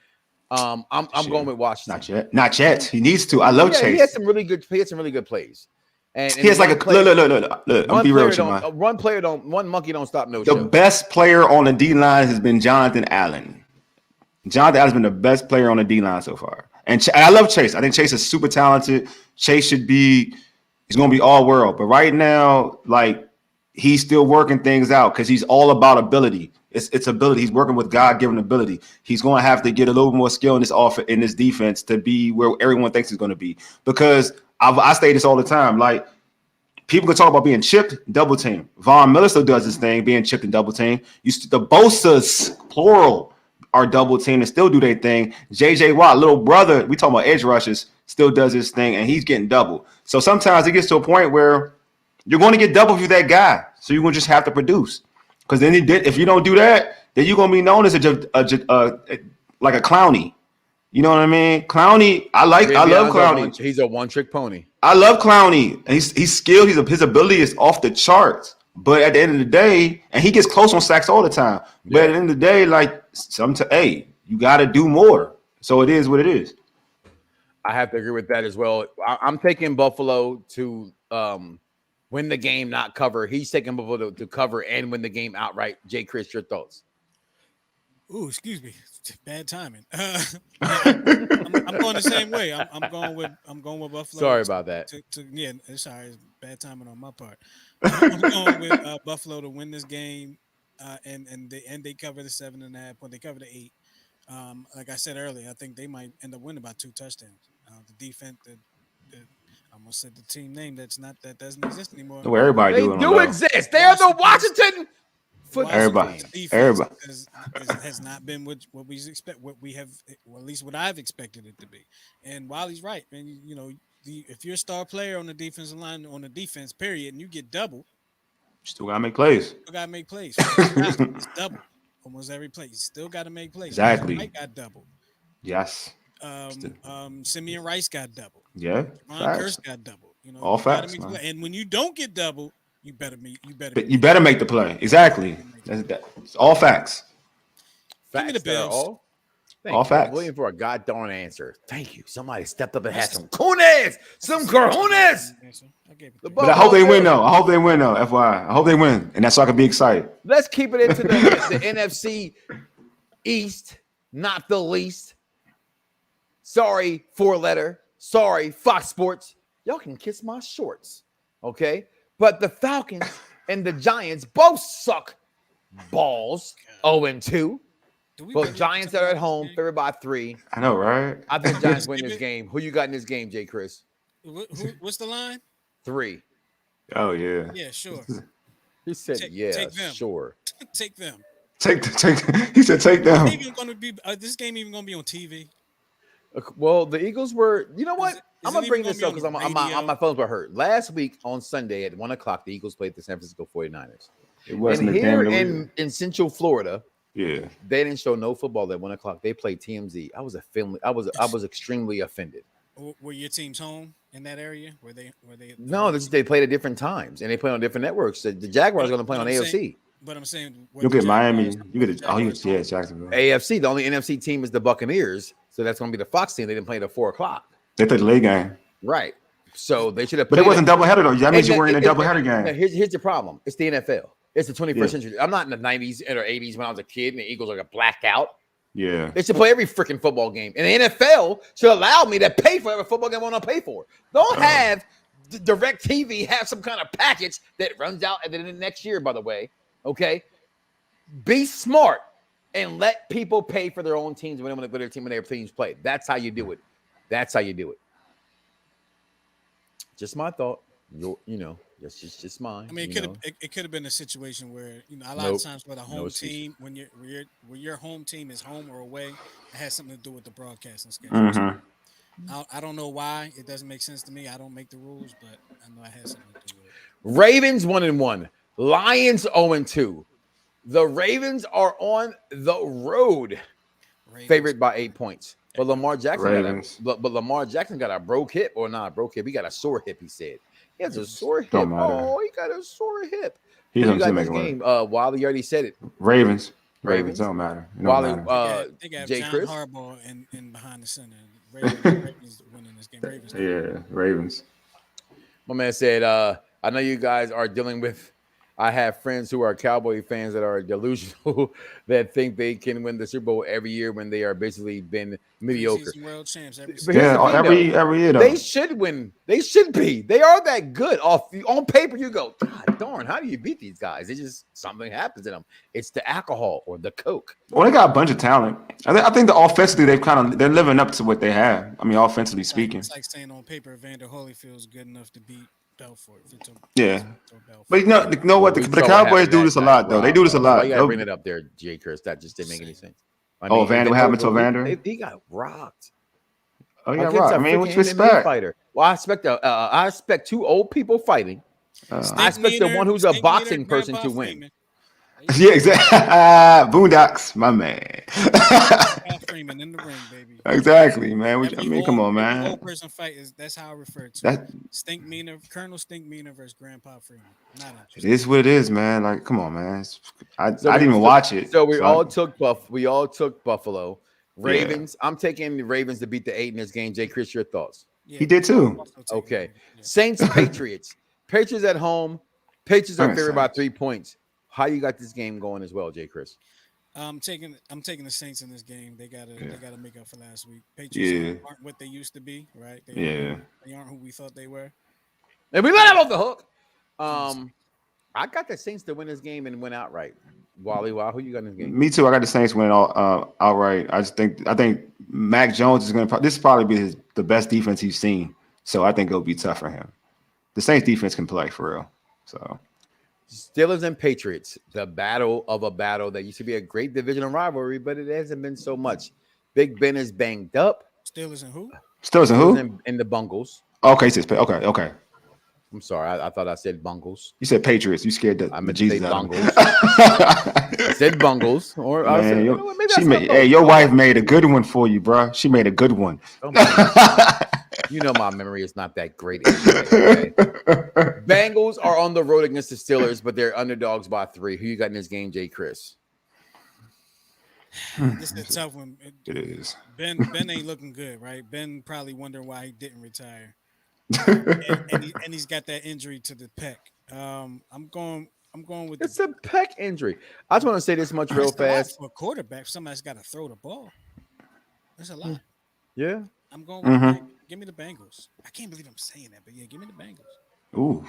I'm going with Washington. Not yet. He needs to. I love Chase. He had some really good plays. And he has like a look. I'm be real with you, man. One monkey don't stop no show. The best player on the D line has been Jonathan Allen. Jonathan Allen's been the best player on the D line so far, and I love Chase. I think Chase is super talented. Chase he's going to be all world, but right now, like he's still working things out because he's all about ability. It's ability. He's working with God-given ability. He's going to have to get a little more skill in this defense to be where everyone thinks he's going to be. Because I say this all the time, like people can talk about being chipped, double team. Von Miller still does his thing, being chipped and double team. The Bosa's plural are double team and still do their thing. JJ Watt, little brother, we talking about edge rushes, still does his thing and he's getting double. So sometimes it gets to a point where you're going to get double if you're that guy. So you're going to just have to produce. Because then if you don't do that, then you're going to be known as like a Clowney. You know what I mean? Clowney, I love Clowney. He's a one-trick pony. I love Clowney. He's skilled. His ability is off the charts. But at the end of the day, and he gets close on sacks all the time. But at the end of the day, like you got to do more. So it is what it is. I have to agree with that as well. I'm taking Buffalo to win the game, not cover. He's taking Buffalo to cover and win the game outright. Jay Chris, your thoughts? Ooh, excuse me, bad timing. I'm going the same way. I'm going with Buffalo. Sorry about that. Sorry, it's bad timing on my part. I'm going with Buffalo to win this game, and they cover the 7.5 point. They cover the 8. Like I said earlier, I think they might end up winning by 2 touchdowns. The defense, I almost said the team name that doesn't exist anymore. Well, everybody they do exist. They are the Washington. Everybody has not been what we expect. What we have, well, at least what I've expected it to be. And Wally's right, man. If you're a star player on the defensive line, on the defense, period, and you get double, still gotta make plays. It's double almost every play. You still got to make plays. Exactly. Mike got double. Yes. Simeon Rice got double. Yeah. Ron Curse got double. All facts. And when you don't get double, you better make the play. Exactly. It's all facts. Give me the Bills. All facts. I'm waiting for a goddamn answer. Thank you. Somebody stepped up and had some cojones. Some cojones. But I hope they win, though. FYI. I hope they win. And that's so I can be excited. Let's keep it into the NFC East, not the least. Sorry, 4-letter. Sorry, Fox Sports. Y'all can kiss my shorts. Okay? But the Falcons and the Giants both suck balls. 0-2. Both Giants are at home, favored by 3. I know, right? I think Giants win this game. Who you got in this game, Jay Chris? What's the line? 3. Oh, yeah. Yeah, sure. He said, take them. Sure. Take them. He said, take them. This game even going to be on TV? Well, the Eagles were. You know what? I'm gonna bring this up because my phones were hurt. Last week on Sunday at 1:00, the Eagles played the San Francisco 49ers. It wasn't and here in Central Florida, yeah, they didn't show no football at 1:00. They played TMZ. I was extremely offended. Were your teams home in that area? Were they? No, they played at different times and they play on different networks. The Jaguars are going to play on AFC. But I'm saying you'll get Miami. You get Jacksonville. AFC. The only NFC team is the Buccaneers, so that's going to be the Fox team. They didn't play at 4:00. They played the late game, right? So they should have. But it wasn't doubleheader though. That means you were in a doubleheader game. Here's the problem. It's the NFL. It's the 21st century. I'm not in the 90s or 80s when I was a kid and the Eagles are blacked out. Yeah. They should play every freaking football game. And the NFL should allow me to pay for every football game I want to pay for. Don't have DirecTV have some kind of package that runs out at the end of next year, by the way. Okay? Be smart and let people pay for their own teams when their teams play. That's how you do it. That's how you do it. Just my thought. That's just mine. I mean, it could have been a situation where a lot of times with a home team, when your home team is home or away, it has something to do with the broadcasting schedule. Mm-hmm. I don't know why it doesn't make sense to me. I don't make the rules, but I know it has something to do with it. Ravens 1-1, Lions 0-2. The Ravens are on the road, favored by 8 points. But Lamar Jackson got a broke hip or not a broke hip. He got a sore hip. He said. He has a sore hip. Oh, he got a sore hip. He's got this game. Wiley already said it. Ravens don't matter. Wiley, they got Jay John Chris Harbaugh in behind the center. Ravens winning this game. Ravens. My man said, I know you guys are dealing with. I have friends who are Cowboy fans that are delusional that think they can win the Super Bowl every year when they are basically been mediocre. World champs every year. Though. They should win. They should be. They are that good. On paper, you go, God darn, how do you beat these guys? It's just something happens to them. It's the alcohol or the coke. Well, they got a bunch of talent. I think the offensively they're living up to what they have. I mean, offensively speaking, it's like saying on paper, Vander Holyfield's good enough to beat Belfort. But you know what? The Cowboys do this a lot, though. They do this a lot. You gotta bring it up there, Jay Chris. That just didn't make any sense. Vander, what happened to Vander? He got rocked. Oh, yeah, rocked. I mean, what you expect? Fighter. Well, I expect two old people fighting. I expect the one who's a boxing person to win. Yeah, exactly. Boondocks, my man. Freeman in the ring, baby. Exactly, man. Come on, man. Old person fight that's how I refer to it. Colonel Stinkmeaner versus Grandpa Freeman. It is what it is, man. Like, come on, man. I didn't even watch it. So we all took Buffalo. Ravens. Yeah. I'm taking the Ravens to beat the 8 in this game. Jay Chris, your thoughts? Yeah, he did too. Okay. Yeah. Saints, Patriots. Patriots at home. Patriots are favored by 3 points. How you got this game going as well, Jay Chris? I'm taking the Saints in this game. They gotta make up for last week. Patriots aren't what they used to be, right? They aren't who we thought they were. And we let them off the hook. I got the Saints to win this game and win outright. Wally, who you got in this game? Me too. I got the Saints winning outright. I think Mac Jones is going to. This probably be the best defense he's seen. So I think it'll be tough for him. The Saints defense can play for real. So. Steelers and Patriots, the battle of a battle that used to be a great divisional rivalry, but it hasn't been so much. Big Ben is banged up. Steelers and who? And the Bungles. Okay, okay. I'm sorry. I thought I said Bungles. You said Patriots. You scared the Jesus out of me. I said Bungles. Or man, your wife made a good one for you, bro. She made a good one. You know my memory is not that great anyway, okay? Bengals are on the road against the Steelers, but they're underdogs by 3. Who you got in this game, Jay Chris? This is a tough one. It is. Ben ain't looking good, right? Ben probably wondering why he didn't retire. and he's got that injury to the pec. I'm going with it's a pec injury. I just want to say this much real fast. For a quarterback, somebody's got to throw the ball. That's a lot. Yeah. I'm going with give me the Bengals. I can't believe I'm saying that, but yeah, give me the Bengals. Ooh.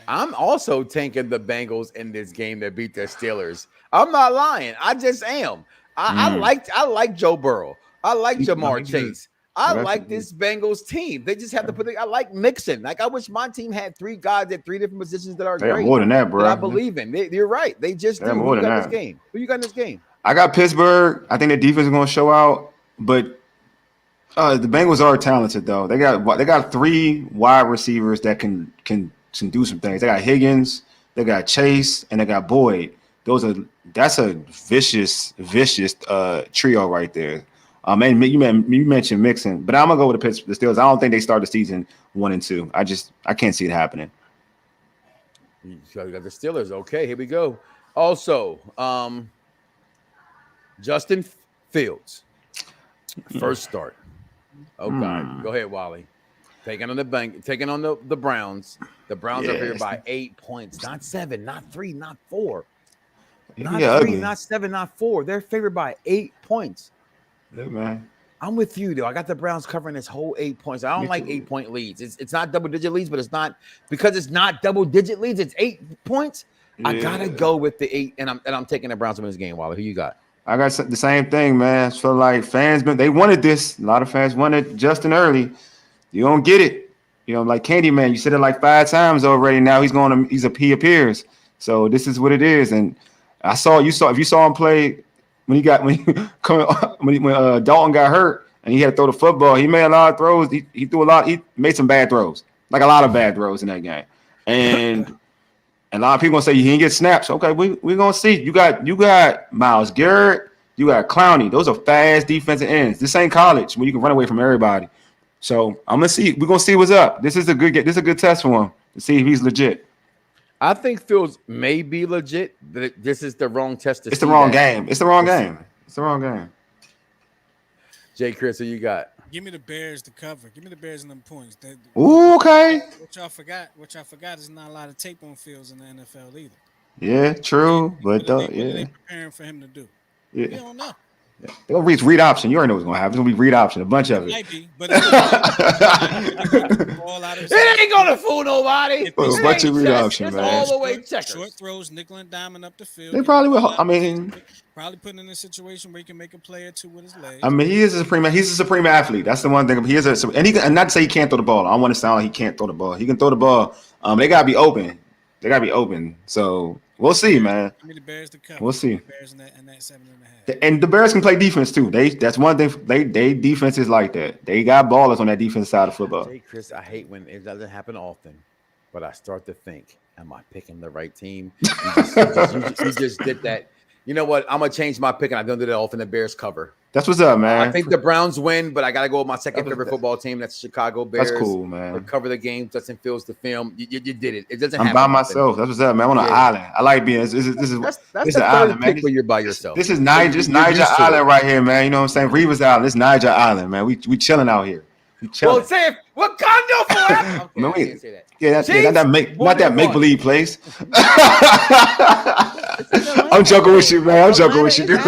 I'm also taking the Bengals in this game that beat the Steelers. I'm not lying. I just am. I like Joe Burrow. I like Jamar Chase. I like this Bengals team. They just have to put it. I like Mixon. Like, I wish my team had 3 guys at 3 different positions that are great. More than that, bro. That I believe in. You're right. They just do. Who you got in this game? I got Pittsburgh. I think the defense is going to show out, but The Bengals are talented though. They got 3 wide receivers that can do some things. They got Higgins, they got Chase, and they got Boyd. That's a vicious trio right there. And you mentioned Mixon, but I'm gonna go with the Steelers. I don't think they start the season 1-2. I can't see it happening. So you got the Steelers. Okay, here we go. Also, Justin Fields, first start. Oh God, go ahead, Wally. Taking on the Browns. The Browns are favored by 8 points, not 7, not 3, not 4, not 3, ugly. Not 7, not 4. They're favored by 8 points. Yeah, man. I'm with you though. I got the Browns covering this whole 8 points. I don't like 8-point leads. It's not double-digit leads, but it's not because it's not double-digit leads. It's 8 points. Yeah. I gotta go with the 8, and I'm taking the Browns to win this game. Wally, who you got? I got the same thing, man. I feel like they wanted this. A lot of fans wanted Justin early. You don't get it. Like Candyman, you said it like 5 times already. Now he appears. So this is what it is. And if you saw him play when Dalton got hurt and he had to throw the football, he made a lot of throws. He threw a lot. He made some bad throws, like a lot of bad throws in that game. And a lot of people gonna say he didn't get snaps. Okay, we're gonna see. You got Myles Garrett, you got Clowney. Those are fast defensive ends. This ain't college where you can run away from everybody. So I'm gonna see. We're gonna see what's up. This is a good test for him to see if he's legit. I think Fields may be legit, but this is the wrong test. It's the wrong game. It's the wrong game. It's the wrong game. Jay Chris, who you got? Give me the Bears to cover. Give me the Bears and them points. Ooh, okay. What y'all forgot is not a lot of tape on Fields in the NFL either. Yeah, true. But what are they preparing for him to do? Yeah. We don't know. Yeah. They'll read option. You already know what's gonna happen. It's gonna be read option, a bunch of it. Might be, but it ain't gonna fool nobody. A bunch of read option, man. All the way checkers. Short throws, nickel and diamond up the field. They probably will. I mean, probably putting in a situation where he can make a play or two with his legs. I mean, he's a supreme athlete. That's the one thing. And not to say he can't throw the ball. I don't want to sound like he can't throw the ball. He can throw the ball. They gotta be open. So we'll see, man. Give me the Bears to cover. We'll see. The Bears in that 7.5. And the Bears can play defense too. That's one thing. They defense is like that. They got ballers on that defense side of football. Hey, Chris, I hate when it doesn't happen often, but I start to think, am I picking the right team? You just did that. You know what? I'm gonna change my pick, and I don't do that often. The Bears cover. That's what's up, man. I think the Browns win, but I gotta go with my second favorite football team. That's the Chicago Bears. That's cool, man. Cover the game. Justin Fields the film. You did it. It doesn't. I'm by myself. That's what's up, man. I'm on an island. I like being. This is the island, man. Where you're by yourself. This is Niger Island right here, man. You know what I'm saying? Reeves Island. This is Niger Island, man. We chilling out here. Well, say it. Wakanda forever. Okay, I can't say that. Yeah, not that make believe place. I'm joking with you, man. I'm joking with you, dude.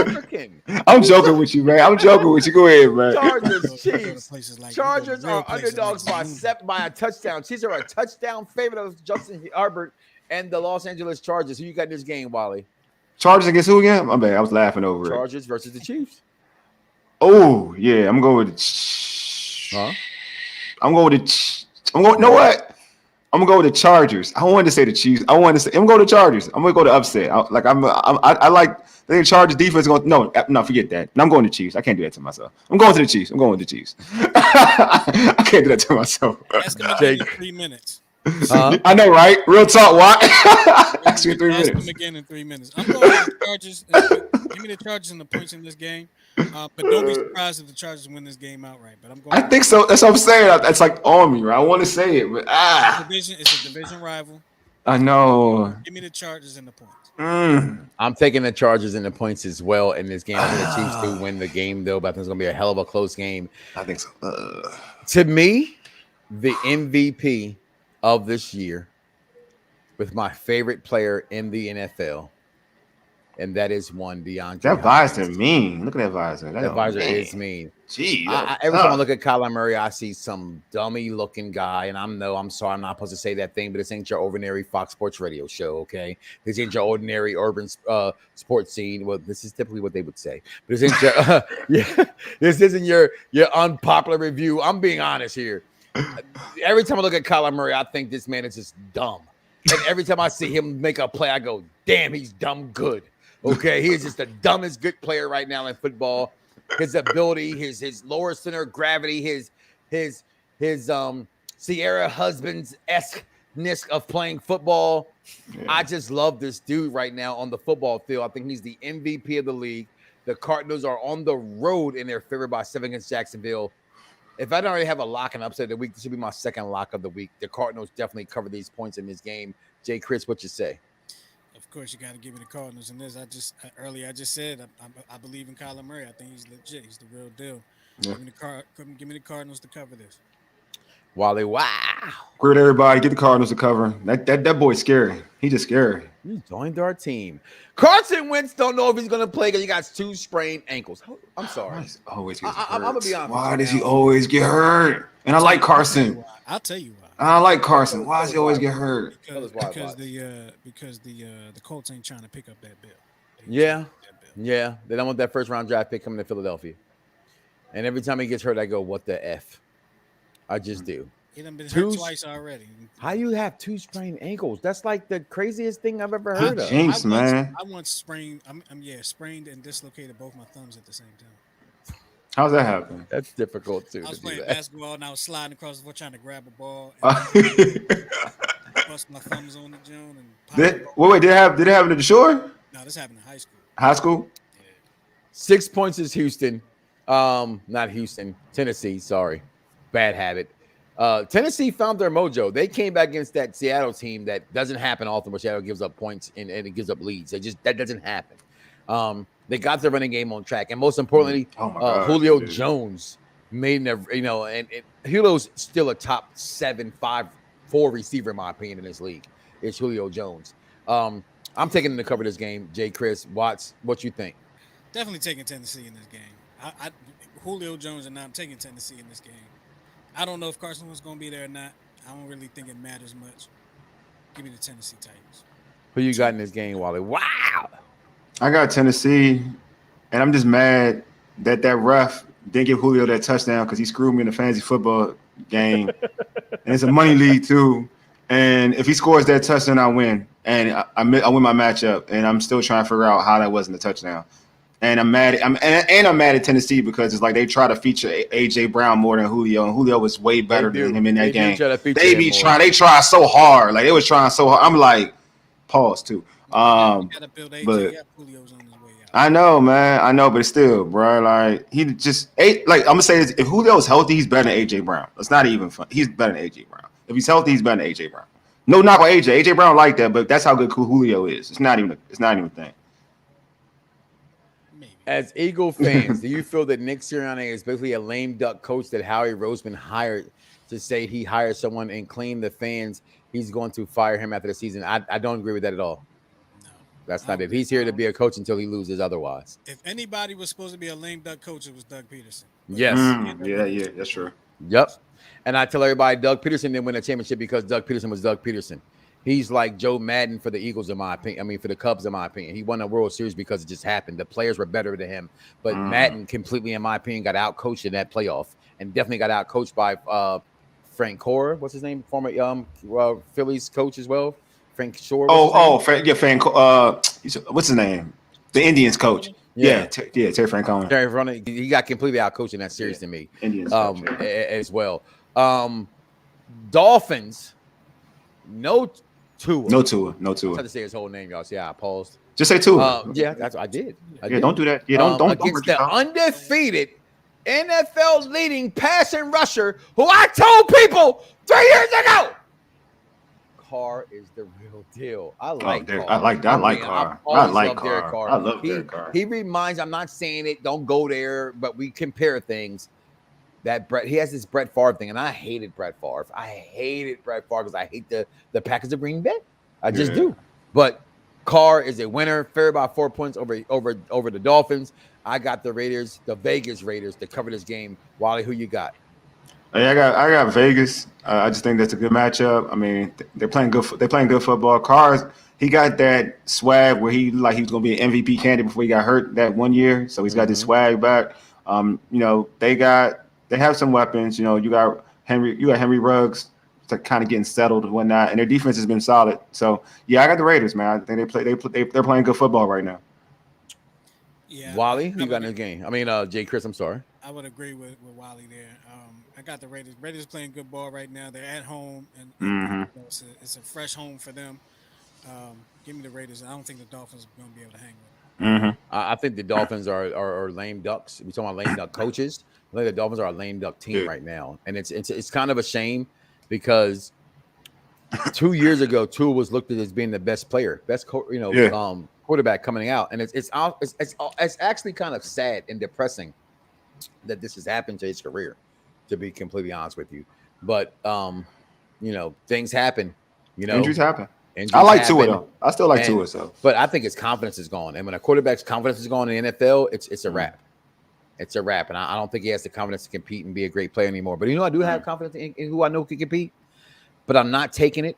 I'm joking with you, man. I'm joking with you. Go ahead, man. Chargers, Chiefs. Chargers are underdogs by a touchdown. Chiefs are a touchdown favorite of Justin Herbert and the Los Angeles Chargers. Who you got in this game, Wally? Chargers against who again? My bad. I was laughing over Chargers versus the Chiefs. Oh yeah, I'm going with. I'm going with you know what? I'm gonna go with the Chargers. I wanted to say the Chiefs. I'm gonna go to the Chargers. I'm gonna go to upset. I like the Chargers defense. No, forget that. No, I'm going to Chiefs. I can't do that to myself. I'm going to the Chiefs. I'm going with the Chiefs. I can't do that to myself. That's gonna take 3 minutes. I know, right? Real talk. Why? Ask me in 3 minutes. Ask him again in 3 minutes. I'm going with the Chargers. Give me the Chargers and the points in this game. But don't be surprised if the Chargers win this game outright. But I'm going. I think so. That's what I'm saying. That's like on me, right? I want to say it, but It's a division rival. I know. Give me the Chargers and the points. I'm taking the Chargers and the points as well in this game. I think the Chiefs do win the game, though, but I think it's going to be a hell of a close game. I think so. To me, the MVP of this year with my favorite player in the NFL, and that is one DeAndre. That visor mean. Look at that visor. That visor is mean. Gee, every time I look at Kyler Murray, I see some dummy-looking guy, and I'm sorry, I'm not supposed to say that thing, but this ain't your ordinary Fox Sports radio show, okay? This ain't your ordinary urban sports scene. Well, this is typically what they would say, but this ain't your, this isn't your unpopular review. I'm being honest here. Every time I look at Kyler Murray, I think this man is just dumb, and every time I see him make a play, I go, "Damn, he's dumb good." Okay, he is just the dumbest good player right now in football. his ability, his lower center of gravity, his Sierra husband's esque-ness of playing football. Yeah. I just love this dude right now on the football field. I think he's the MVP of the league. The Cardinals are on the road in their favor by 7 against Jacksonville. If I don't already have a lock and upset of the week, this should be my second lock of the week. The Cardinals definitely cover these points in this game. Jay, Chris, what you say? Of course, you got to give me the Cardinals in this. I just said I believe in Kyler Murray. I think he's legit. He's the real deal. Yeah. Give me the Cardinals to cover this. Wally, wow. Great, everybody. Get the Cardinals to cover. That boy's scary. He just scary. He joined our team. Carson Wentz don't know if he's going to play because he got 2 sprained ankles. I'm sorry. Why always gets I'm going to be honest. Why does he always get hurt? And I like Carson. I'll tell you why. I like Carson. Why does he always get hurt? Because the Colts ain't trying to pick up that bill. Yeah. They don't want that first round draft pick coming to Philadelphia. And every time he gets hurt, I go, what the F? I just do. He done been hurt twice already. How you have 2 sprained ankles? That's like the craziest thing I've ever heard of. Jinx, man. I once sprained. Sprained and dislocated both my thumbs at the same time. How's that happen? That's difficult too. I was to playing do that. basketball and I was sliding across the floor trying to grab a ball. And bust my thumbs on the joint and Wait, did it happen at the shore? No, this happened in high school. High school? Yeah. 6 points is Houston. Not Houston, Tennessee. Sorry, bad habit. Tennessee found their mojo. They came back against that Seattle team that doesn't happen often, where Seattle gives up points and it gives up leads. That doesn't happen. They got their running game on track, and most importantly, Julio Jones made and Julio's still a top 7, 5, 4 receiver in my opinion in this league. It's Julio Jones. I'm taking him to cover this game. Jay, Chris, Watts, what you think? Definitely taking Tennessee in this game. Julio Jones and I'm taking Tennessee in this game. I don't know if Carson was going to be there or not. I don't really think it matters much. Give me the Tennessee Titans. Who you got in this game, Wally? Wow. I got Tennessee, and I'm just mad that ref didn't give Julio that touchdown because he screwed me in the fantasy football game. And it's a money league, too. And if he scores that touchdown, I win. And I win my matchup, and I'm still trying to figure out how that wasn't a touchdown. And I'm mad at Tennessee because it's like they try to feature AJ Brown more than Julio, and Julio was way better than him in that game. They try so hard, like they was trying so hard. I'm like, pause too. Gotta build AJ up. Julio's on his way out. I know, man. I know, but still, bro. Like he just I'm gonna say this: if Julio's healthy, he's better than AJ Brown. It's not even fun. He's better than AJ Brown. If he's healthy, he's better than AJ Brown. No knock on AJ. AJ Brown like that, but that's how good Julio is. It's not even a thing. As Eagle fans, do you feel that Nick Sirianni is basically a lame duck coach that Howie Roseman hired to say he hired someone and claim the fans he's going to fire him after the season? I don't agree with that at all. No, that's not it. He's here to be a coach until he loses otherwise. If anybody was supposed to be a lame duck coach, it was Doug Peterson. Yes. Yeah, that's true. Yep. And I tell everybody, Doug Peterson didn't win a championship because Doug Peterson was Doug Peterson. He's like Joe Madden for the Eagles, in my opinion. I mean, for the Cubs, in my opinion. He won a World Series because it just happened. The players were better than him. But Madden completely, in my opinion, got out-coached in that playoff and definitely got out-coached by Frank Cora. What's his name? Former Phillies coach as well. Frank Shore. Frank. What's his name? The Indians coach. Yeah, Terry Francona. Terry Francona. He got completely out-coached in that series to me. Indians coach, as well. Dolphins. No Tua. I tried to say his whole name, y'all. See how I paused? Just say Tua. Yeah, that's what I did. Don't do that. Yeah, don't against the undefeated NFL leading passing rusher who I told people 3 years ago. Carr is the real deal. I like Carr. I like Carr. I like Carr. I love Derek Carr. He reminds, I'm not saying it, don't go there, but we compare things. He has this Brett Favre thing, and I hated Brett Favre. I hated Brett Favre because I hate the Packers of Green Bay. I just do. But Carr is a winner, fair by 4 points over the Dolphins. I got the Raiders, the Vegas Raiders, to cover this game. Wally, who you got? Hey, I got Vegas. I just think that's a good matchup. I mean, they're playing good. They're playing good football. Carr, he got that swag where he was going to be an MVP candidate before he got hurt that 1 year. So he's got this swag back. They have some weapons. You got Henry Ruggs to kind of getting settled and whatnot, and their defense has been solid. So yeah, I got the Raiders, man. I think they're playing good football right now. Yeah, Wally, who you got in this game? I mean, Jay Chris, I'm sorry. I would agree with Wally there. I got the Raiders. Raiders playing good ball right now. They're at home, and Mm-hmm. it's a fresh home for them. Give me the Raiders. I don't think the Dolphins are going to be able to hang with them. Mm-hmm. I think the Dolphins are lame ducks. We talking about lame duck coaches. I think the Dolphins are a lame duck team Yeah. right now, and it's kind of a shame because 2 years ago, Tua was looked at as being the best player, quarterback coming out, and it's actually kind of sad and depressing that this has happened to his career, to be completely honest with you. But things happen. Injuries happen. Injuries I like happen, Tua though. I still like Tua. So, but I think his confidence is gone, and when a quarterback's confidence is gone in the NFL, it's a wrap. It's a wrap, and I don't think he has the confidence to compete and be a great player anymore. But I do have confidence in who I know can compete, but I'm not taking it.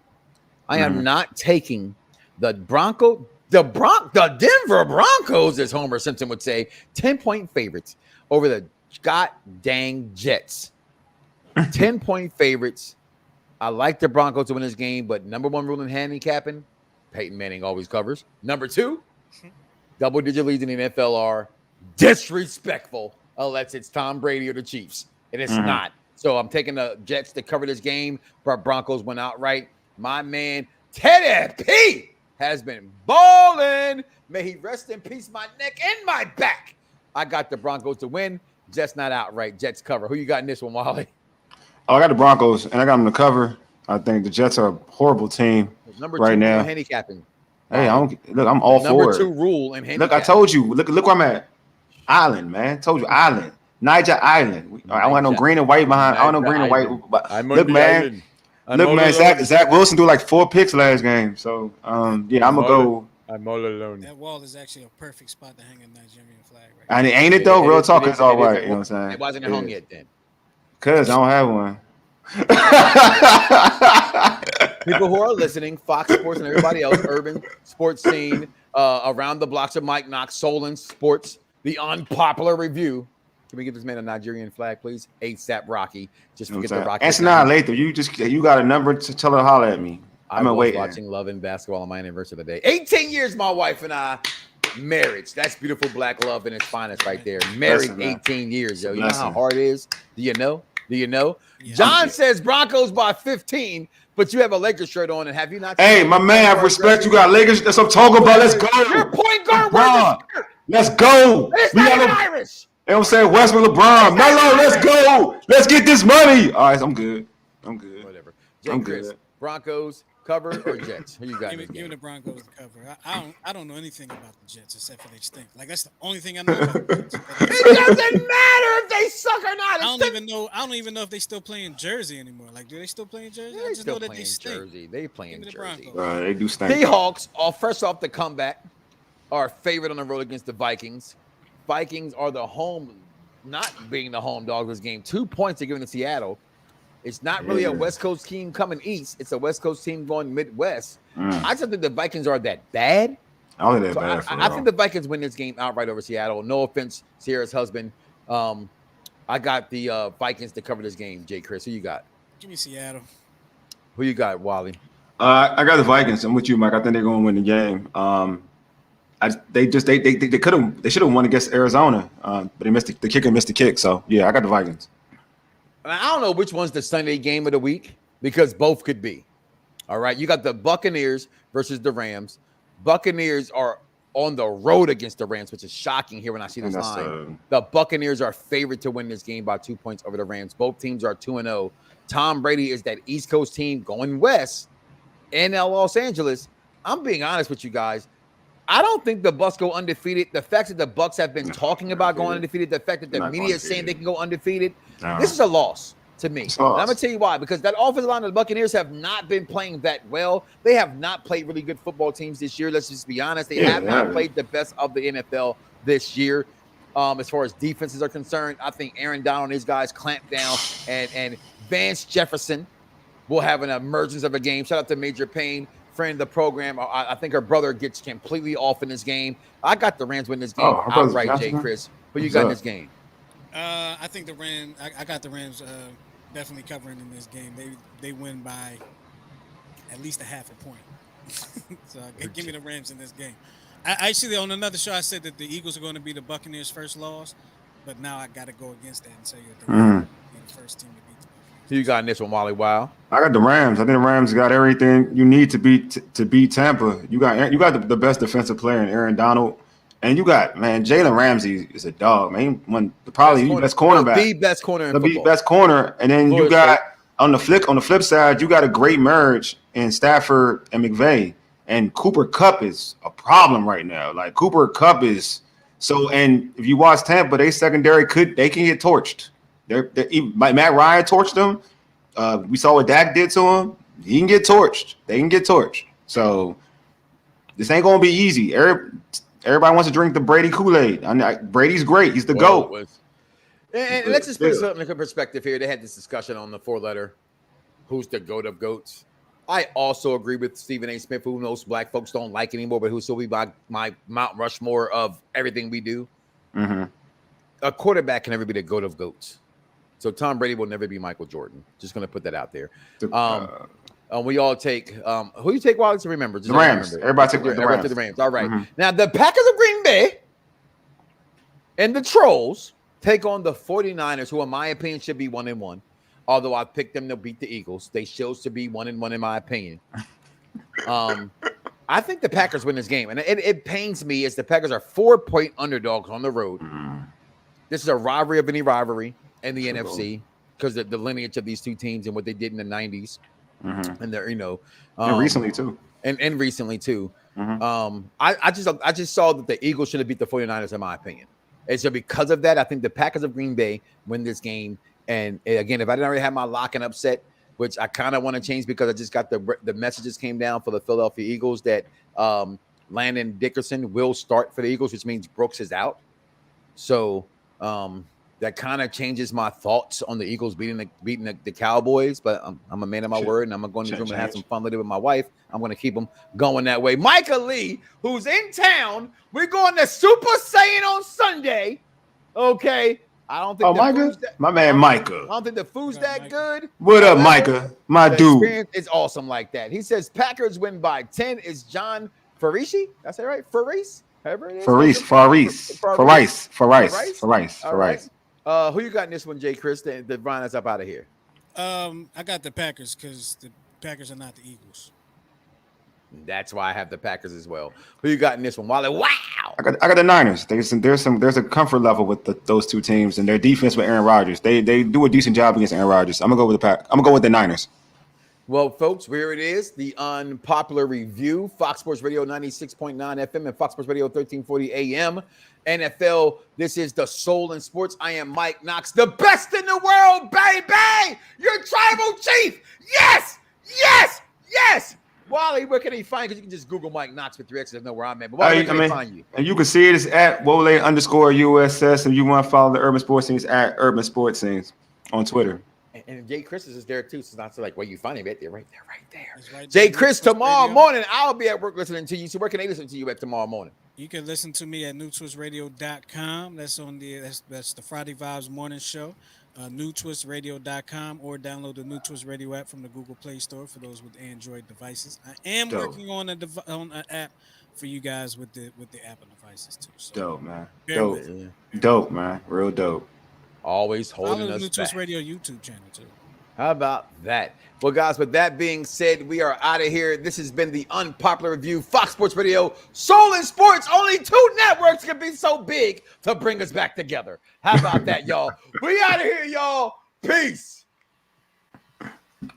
I am not taking the Denver Broncos, as Homer Simpson would say, 10-point favorites over the god dang Jets. 10-point favorites. I like the Broncos to win this game, but number one rule in handicapping, Peyton Manning always covers. Number two, double-digit leads in the NFL are disrespectful unless it's Tom Brady or the Chiefs, and it's not. So I'm taking the Jets to cover this game, but Broncos went outright. My man, Teddy P has been balling. May he rest in peace, my neck and my back. I got the Broncos to win, just not outright. Jets cover. Who you got in this one, Wally? Oh, I got the Broncos, and I got them to cover. I think the Jets are a horrible team right now. Handicapping. Hey, I'm all for it. Number two rule in handicapping. Look, I told you. Look where I'm at. Island, man. Told you, Island. Niger Island. I don't want no green and white behind. I don't know green and white. Look, man. Zach Wilson threw like 4 picks last game. So, I'm gonna go. I'm all alone. That wall is actually a perfect spot to hang a Nigerian flag. Right And ain't it though? Real talk, it's all right. You know what I'm saying? It wasn't hung yet then. Cause I don't have one. People who are listening, Fox Sports and everybody else, urban sports scene, around the blocks of Mike Knoxxx, Solon Sports, the unpopular review. Can we get this man a Nigerian flag, please? ASAP Rocky. Just forget the Rocky. Answer now later. You got a number to tell her to holler at me. I was watching Love and Basketball on my anniversary today. 18 years, my wife and I. Marriage. That's beautiful black love in its finest right there. Married 18 years, yo. You know how hard it is? Do you know? Yeah. John says Broncos by 15, but you have a Lakers shirt on, and have you not? Hey, my man, have respect. You got Lakers. That's what I'm talking about. Let's go. Your point guard. Let's go. It's not even Irish. You know what I'm saying? Westman LeBron. Melo, let's go. Let's get this money. All right, I'm good. Whatever. I'm Chris, good. Broncos cover or Jets? Who you got? Give me the Broncos to cover. I don't know anything about the Jets except for they stink. Like that's the only thing I know about the Jets. It doesn't matter if they suck or not. I don't even know if they still play in Jersey anymore. Like, do they still play in Jersey? I just know that they stink. Jersey. They play in Jersey. They do stink. Seahawks, fresh off the comeback, are favored on the road against the Vikings. Vikings are not being the home dogs this game. 2 points are given to Seattle. It's not really a West Coast team coming east. It's a West Coast team going Midwest. I just think the Vikings are that bad. I don't think they're bad. I think the Vikings win this game outright over Seattle. No offense, Sierra's husband. I got the Vikings to cover this game. Jay Chris, who you got? Give me Seattle. Who you got, Wally? I got the Vikings. I'm with you, Mike. I think they're going to win the game. They should have won against Arizona, but the kicker missed the kick. So yeah, I got the Vikings. I don't know which one's the Sunday game of the week because both could be. All right, you got the Buccaneers versus the Rams. Buccaneers are on the road against the Rams, which is shocking here when I see this line. The Buccaneers are favored to win this game by 2 points over the Rams. Both teams are 2-0. Tom Brady is that East Coast team going west in Los Angeles. I'm being honest with you guys. I don't think the Bucs go undefeated. The fact that the Bucs have been talking about going undefeated, the fact that the media is saying they can go undefeated, this is a loss to me. And I'm going to tell you why. Because that offensive line of the Buccaneers have not been playing that well. They have not played really good football teams this year. Let's just be honest. They have not played the best of the NFL this year. As far as defenses are concerned, I think Aaron Donald and his guys clamp down. And Vance Jefferson will have an emergence of a game. Shout out to Major Payne, friend of the program. I think her brother gets completely off in this game. I got the Rams win this game outright, Jay Chris. Who you got in this game? I think the Rams. I got the Rams definitely covering in this game. They win by at least a half a point. So give me the Rams in this game. I actually, on another show, I said that the Eagles are going to be the Buccaneers' first loss, but now I got to go against that and tell you that the Rams will be the first team to beat the Buccaneers. Who you got in this one, Wally? Wow. I got the Rams. I think the Rams got everything you need to beat Tampa. You got the best defensive player in Aaron Donald, and you got Jalen Ramsey is a dog, man. Probably the best cornerback, the best corner in football. Best corner, and then you got on the flip side, you got a great merge in Stafford and McVay, and Cooper Kupp is a problem right now. Like Cooper Kupp is so, and if you watch Tampa, they secondary can get torched. Matt Ryan torched them. We saw what Dak did to him. He can get torched. They can get torched. So this ain't gonna be easy. Everybody wants to drink the Brady Kool-Aid. Brady's great. He's the GOAT. And let's just put something in perspective here. They had this discussion on the 4-letter. Who's the GOAT of GOATs? I also agree with Stephen A. Smith, who knows black folks don't like anymore, but who still be my Mount Rushmore of everything we do. Mm-hmm. A quarterback can never be the GOAT of GOATs. So Tom Brady will never be Michael Jordan. Just going to put that out there. We all take who you take, Wally, to remember? Just the Rams. Everybody take the Rams. All right. Mm-hmm. Now the Packers of Green Bay and the Trolls take on the 49ers, who in my opinion should be 1-1. Although I picked them to beat the Eagles, they chose to be 1-1 in my opinion. I think the Packers win this game, and it pains me as the Packers are 4-point underdogs on the road. Mm-hmm. This is a rivalry of any rivalry in the NFC because of the lineage of these two teams and what they did in the 90s. Mm-hmm. And they're, and recently too. And recently too. Mm-hmm. I just saw that the Eagles should have beat the 49ers in my opinion. And so because of that, I think the Packers of Green Bay win this game. And again, if I didn't already have my lock and upset, which I kind of want to change because I just got the messages came down for the Philadelphia Eagles that Landon Dickerson will start for the Eagles, which means Brooks is out. So that kind of changes my thoughts on the Eagles beating the Cowboys. But I'm a man of my word, and I'm going to go in the room and have some fun with it with my wife. I'm going to keep them going that way. Micah Lee, who's in town, we're going to Super Saiyan on Sunday. Okay. I don't think my man Micah. I don't think the food's that good. What up, Micah? My dude. It's awesome like that. He says Packers win by 10. Is John Farici? That's right. Faris? Faris. Who you got in this one, Jay Chris? The Brian is up out of here. I got the Packers because the Packers are not the Eagles. That's why I have the Packers as well. Who you got in this one, Wally? Wow! I got the Niners. There's a comfort level with those two teams and their defense with Aaron Rodgers. They do a decent job against Aaron Rodgers. I'm gonna go with the Pack. I'm gonna go with the Niners. Well, folks, here it is. The unpopular review. Fox Sports Radio 96.9 FM and Fox Sports Radio 1340 AM. NFL, this is the Soul in Sports. I am Mike Knoxxx, the best in the world, baby! Your tribal chief! Yes! Yes! Yes! Wally, where can he find? Because you can just Google Mike Knoxxx with 3 X's and know where I'm at. But Wally, where can he find you? And you can see it is at Wole_USS. And you want to follow the Urban Sports Scenes at Urban Sports Scenes on Twitter. And Jay Chris is there too. So it's not so like where you find him right there. Right Jay Chris, tomorrow morning, I'll be at work listening to you. So where can they listen to you at tomorrow morning? You can listen to me at newtwistradio.com. That's on that's the Friday Vibes morning show. newtwistradio.com or download the New Twist Radio app from the Google Play Store for those with Android devices. I am working on an app for you guys with the Apple devices too. So dope, man. Dope, man. Real dope. Always holding us back. New Twist Radio YouTube channel too. How about that? Well, guys, with that being said, we are out of here. This has been the Unpopular Review, Fox Sports Radio, Soul in Sports. Only 2 networks can be so big to bring us back together. How about that, y'all? We out of here, y'all. Peace.